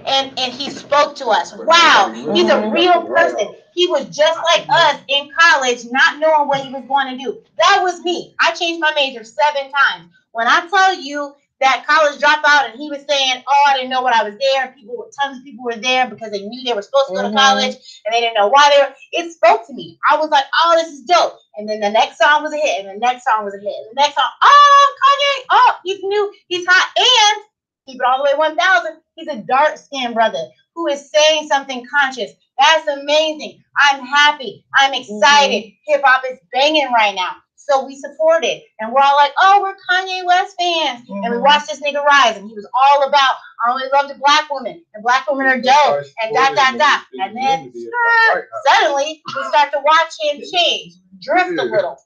and he spoke to us. Wow, he's a real person. He was just like us in college, not knowing what he was going to do. That was me. I changed my major 7 times. When I tell you that college dropout, and he was saying, "Oh, I didn't know what I was there." Tons of people were there because they knew they were supposed to go to college, and they didn't know why they were. It spoke to me. I was like, "Oh, this is dope." And then the next song was a hit, and the next song was a hit, and the next song, oh, Kanye, oh, he's new, he's hot, and keep it all the way 1,000. He's a dark-skinned brother who is saying something conscious. That's amazing. I'm happy. I'm excited. Hip hop is banging right now. So we support it. And we're all like, oh, we're Kanye West fans. And we watched this nigga rise. And he was all about, I only love the black women. And black women are dope. And da. And then suddenly we start to watch him change. Drift a little.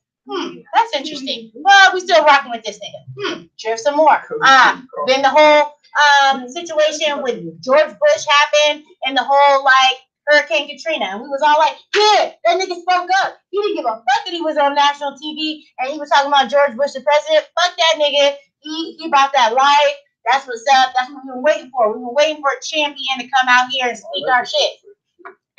That's interesting. Well, we still rocking with this nigga. Drift some more. Then the whole situation with George Bush happened. And the whole, like, Hurricane Katrina, and we was all like, yeah, that nigga spoke up. He didn't give a fuck that he was on national TV and he was talking about George Bush, the president. Fuck that nigga. He about that life. That's what's up. That's what we were waiting for. We were waiting for a champion to come out here and speak our shit.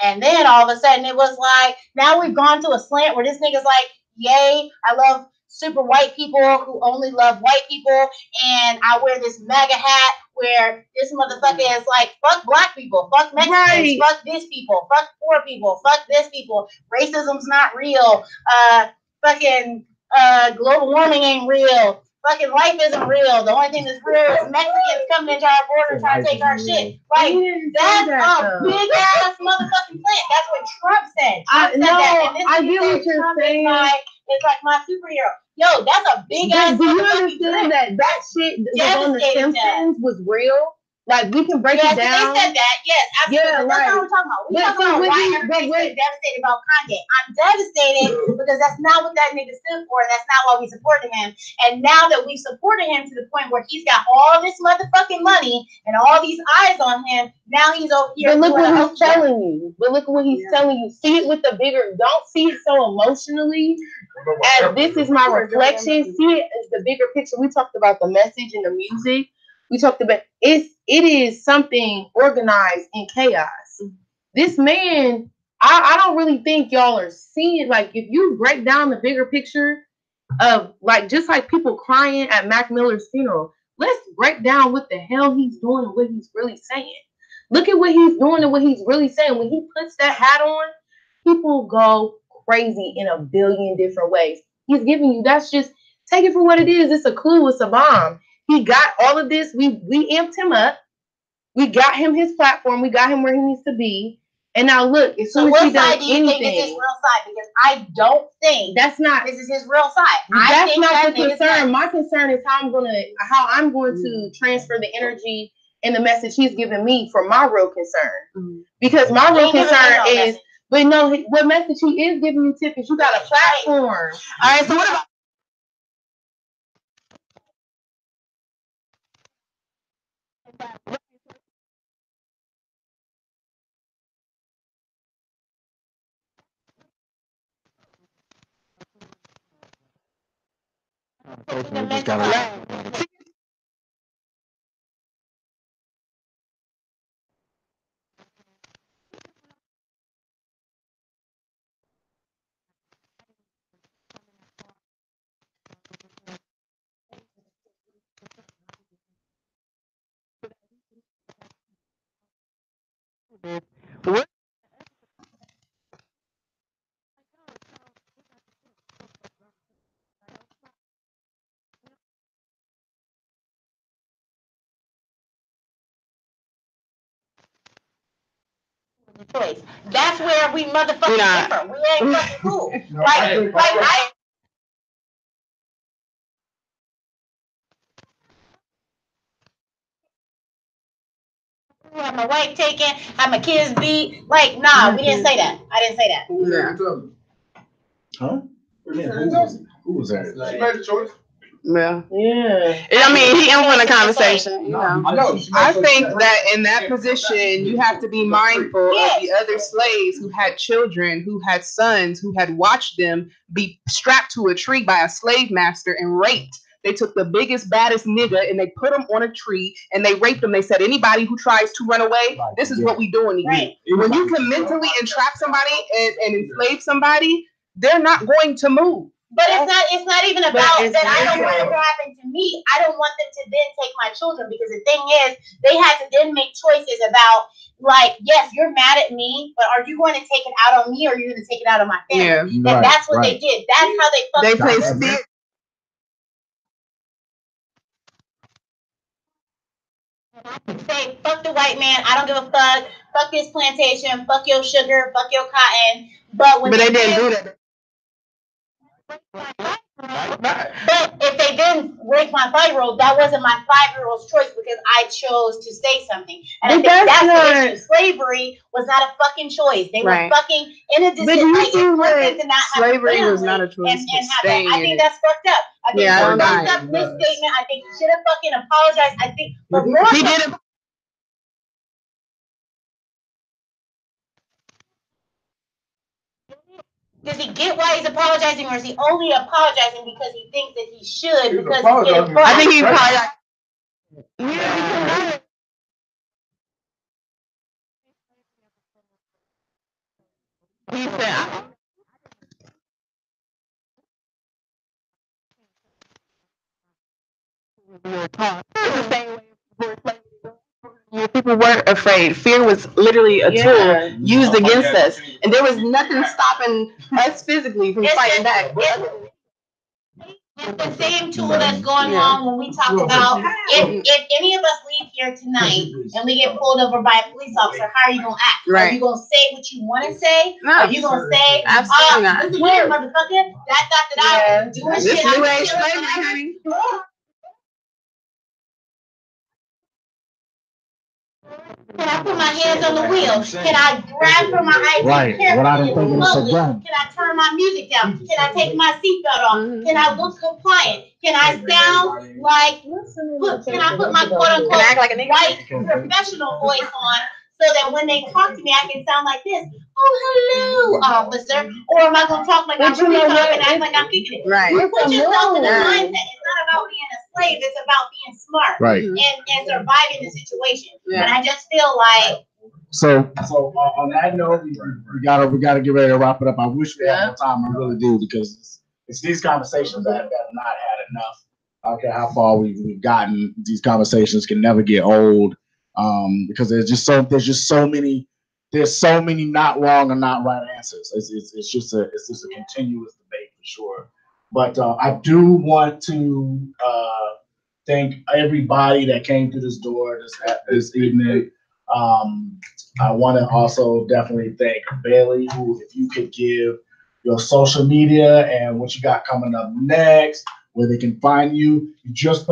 And then all of a sudden it was like, now we've gone to a slant where this nigga's like, yay, I love super white people who only love white people, and I wear this MAGA hat where this motherfucker is like, fuck black people, fuck Mexicans, fuck this people, fuck poor people, fuck this people, racism's not real, fucking global warming ain't real, fucking life isn't real, the only thing that's real is Mexicans coming into our border trying to take our shit. Like, that's a big ass motherfucking plant. That's what Trump said. Trump said that. And this I get what you're Trump saying. It's like my superhero. Yo, that's a big ass. Do you understand that shit that was on the Simpsons was real? Like, we can break it down. They said that. Yes, absolutely. Yeah, that's not what we're talking about. We're talking about why everybody's so devastated about Kanye. I'm devastated because that's not what that nigga stood for, and that's not why we supported him. And now that we supported him to the point where he's got all this motherfucking money and all these eyes on him, now he's over here. But look what he's telling you. But look at what he's telling you. See it with the bigger. Don't see it so emotionally. As this is my reflection. See it as the bigger picture. We talked about the message and the music. We talked about it is something organized in chaos. This man, I don't really think y'all are seeing, like, if you break down the bigger picture of, like, just like people crying at Mac Miller's funeral, let's break down what the hell he's doing and what he's really saying. Look at what he's doing and what he's really saying. When he puts that hat on, people go crazy in a billion different ways. He's giving you, that's just, take it for what it is. It's a clue, it's a bomb. He got all of this. We amped him up. We got him his platform. We got him where he needs to be. And now look, as soon as he does anything, think is his real side? Because I don't think this is his real side. That's not the concern. My concern is how I'm going to transfer the energy and the message he's giving me for my real concern. Because my real concern is, but no, what message he is giving you, Tiff, is you got a platform. All right. So what about? That's where we motherfucking different. We ain't fucking cool. I have my wife taken, have my kids beat. Like, nah, we didn't say that. I didn't say that. Huh? Who was that? She made the choice. Yeah. I mean, he influenced the conversation. You know. I think that in that position, you have to be mindful of the other slaves who had children, who had sons, who had watched them be strapped to a tree by a slave master and raped. They took the biggest, baddest nigga and they put him on a tree and they raped him. They said, anybody who tries to run away, this is what we doing to you. When you can mentally entrap somebody and enslave somebody, they're not going to move. But it's not even about that. I don't want it to happen to me. I don't want them to then take my children, because the thing is, they had to then make choices about, like, yes, you're mad at me, but are you going to take it out on me, or are you going to take it out on my family? Yeah, and that's what they did. That's how they play spirit. Say, fuck the white man. I don't give a fuck. Fuck this plantation. Fuck your sugar. Fuck your cotton. But when they didn't do that. But if they didn't rape my 5-year-old, that wasn't my 5-year-old's choice, because I chose to say something. And I think that's the issue. Slavery was not a fucking choice. They were fucking in a decision. Slavery was not a choice. And I think that's fucked up. I think it's a fucked up misstatement. I think he should have fucking apologized. I think he did. Does he get why he's apologizing, or is he only apologizing because he thinks that he should? Because I think he apologized. He said, people weren't afraid. Fear was literally a tool used against us, and there was nothing stopping us physically from fighting back. It's the same tool that's going on when we talk about if any of us leave here tonight and we get pulled over by a police officer, how are you gonna act? Are you gonna say what you want to say? No, are you gonna say, absolutely not? Listen here, motherfucker, that I was doing this shit. New age slavery, honey. Can I put my hands on the wheel? Can I grab for my ID carefully? Can I turn my music down? Can I take my seatbelt off? Can I look compliant? Can I sound like, can I put my quote-unquote white professional voice on, so that when they talk to me, I can sound like this? Oh, hello, officer. Or am I going to talk like I'm really tough and act like I'm kicking it? Right. Put yourself in the mindset. It's not about being a slave. It's about being smart. Right. And surviving the situation. Yeah. And I just feel like. So on that note, we gotta get ready to wrap it up. I wish we had more time. I really do, because it's these conversations that have not had enough. I don't care how far we've gotten. These conversations can never get old. Because there's so many not wrong and not right answers. It's just a continuous debate for sure. But I do want to thank everybody that came through this door this evening. I want to also definitely thank Bailey, who, if you could give your social media and what you got coming up next, where they can find you. You just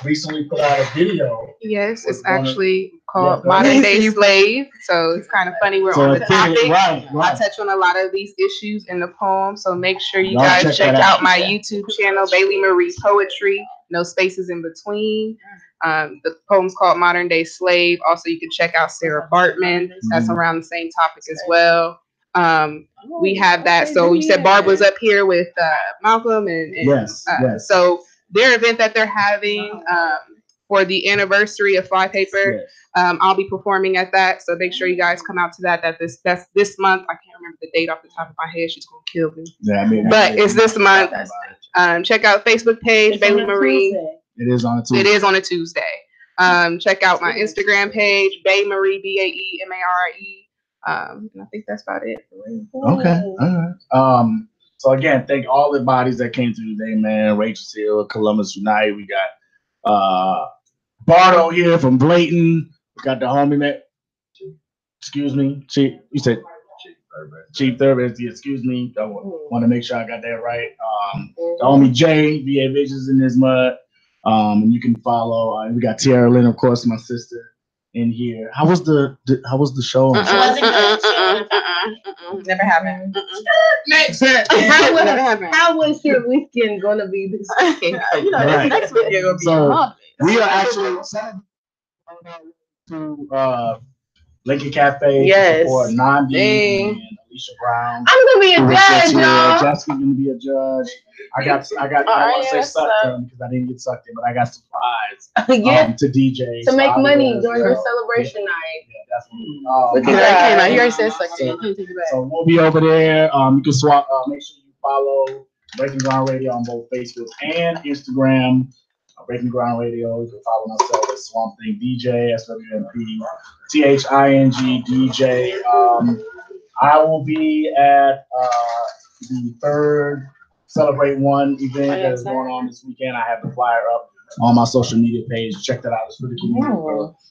recently put out a video. Yes, it's actually called Modern Day Slave. So it's kind of funny. We're on the topic. Right. I touch on a lot of these issues in the poem. So make sure you guys check out my YouTube channel, Bailey Marie Poetry. No spaces in between. The poem's called Modern Day Slave. Also, you can check out Sarah Bartman. That's around the same topic as well. We have that. So you said Barb was up here with Malcolm and yes. So their event that they're having for the anniversary of Fly Paper, I'll be performing at that. So make sure you guys come out to that. That's this month. I can't remember the date off the top of my head. She's gonna kill me. Yeah, but it's this month. Check out Facebook page, Bailey Marie. It is on a Tuesday. It is on a Tuesday. Check out my Instagram page, Bay Marie, BAEMARE. And I think that's about it. Okay. All right. So again, thank all the bodies that came through today, man. Rachel's here, Columbus United. We got Bardo here from Blayton. We got the homie man. Excuse me. You said Chief Thurber. Excuse me. I want to make sure I got that right. The homie Jay, VA Visions in his mud. And you can follow. We got Tiara Lynn, of course, my sister, in here. How was the show? Never happened. Next. How was your weekend gonna be this weekend? Next weekend gonna be so we are actually to Lincoln Cafe to support Nandi and Alicia Brown. I'm gonna be a judge, y'all. Jessica's gonna be a judge. I want to say sucked in because I didn't get sucked in, but I got supplies to DJ to make money during your celebration night. Yeah, definitely. Look at that. He already said sucked in. So we'll be over there. You can swap. Make sure you follow Breaking Ground Radio on both Facebook and Instagram. Breaking Ground Radio. You can follow myself at Swmpthing, DJ, SWMP, THING, DJ. I will be at the third Celebrate One event that is going on this weekend. I have the flyer up on my social media page. Check that out. It's for the community,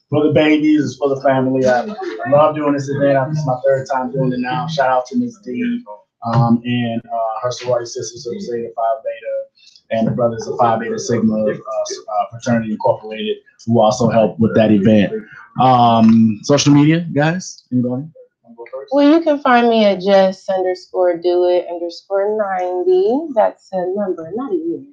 for the babies, it's for the family. I love doing this event. This is my third time doing it now. Shout out to Ms. D and her sorority sisters of Zeta Phi Beta and the brothers of Phi Beta Sigma Fraternity Incorporated, who also helped with that event. Social media, guys? Anybody? Well, you can find me at Jess_Do_It_90. That's a number, not a year.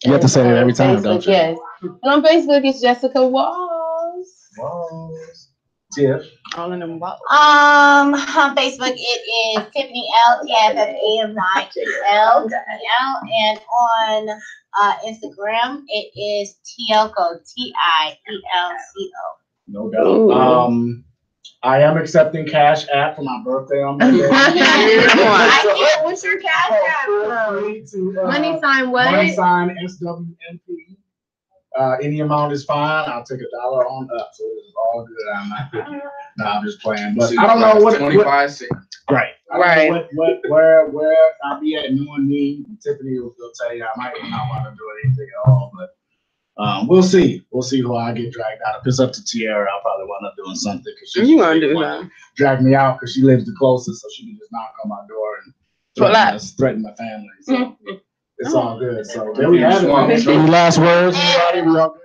You have to say it every time, don't you? Yes. And on Facebook, it's Jessica Walls. Walls. Tiff. All in them boxes. On Facebook, it is Tiffany EL, TFFAM9EL, and on Instagram, it is TIELCO, TIELCO. No doubt. I am accepting Cash App for my birthday on Monday. What's your Cash App? Money sign what? Money sign SWMP. Any amount is fine. I'll take $1 on up, so it's all good. I'm just playing. But I don't know what 25 cents. Right. I don't know where I'll be at knowing me. Tiffany will tell you I might not want to do anything at all, but we'll see. We'll see who I get dragged out. If it's up to Tierra, I'll probably wind up doing something. You gonna do that? Drag me out because she lives the closest, so she can just knock on my door and threaten my family. So it's all good. So there we have it. Any last words? Anybody? We all good?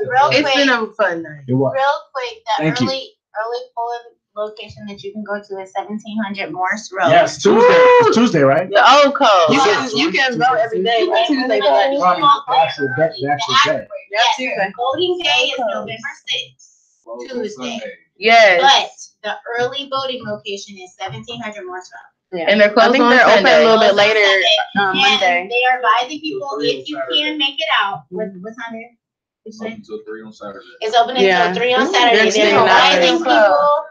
Real quick. It's been a fun night. It was. Real quick, the Thank you. early polling location that you can go to is 1700 Morse Road. Yes, Tuesday. It's Tuesday, right? The old code. You can vote every day. Right? Tuesday, but Voting day is November 6th, Tuesday. Yes. But the early voting location is 1700 Morse Road. Yeah. And they're closed on they're Sunday. open a little bit later Monday. Monday. They are advising people if you can make it out. What time is it? Until 3 on Saturday. It's open until 3 on Saturday. They're advising people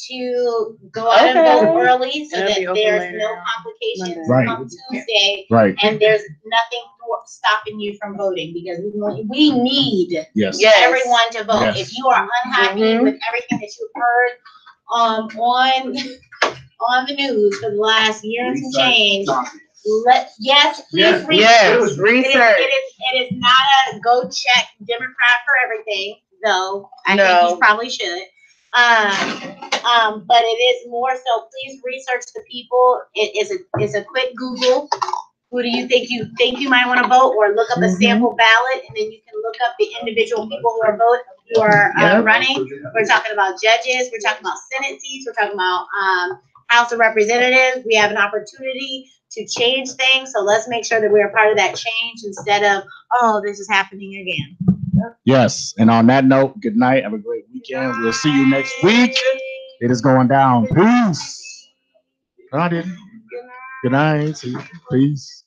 to go out and vote early so that there's no complications come Tuesday. Right. And there's nothing stopping you from voting because we need everyone to vote. Yes. If you are unhappy with everything that you've heard on the news for the last year and some change, please research. It is not a go check Democrat for everything, though I think you probably should. But it is more so. Please research the people. It's a quick Google. Who do you think you might want to vote, or look up a sample ballot, and then you can look up the individual people who are running. We're talking about judges. We're talking about Senate seats. We're talking about House of Representatives. We have an opportunity to change things, so let's make sure that we're a part of that change instead of this is happening again. Yes, and on that note, good night. Have a great weekend. We'll see you next week. It is going down. Peace. No, I didn't. Good night. See you. Peace.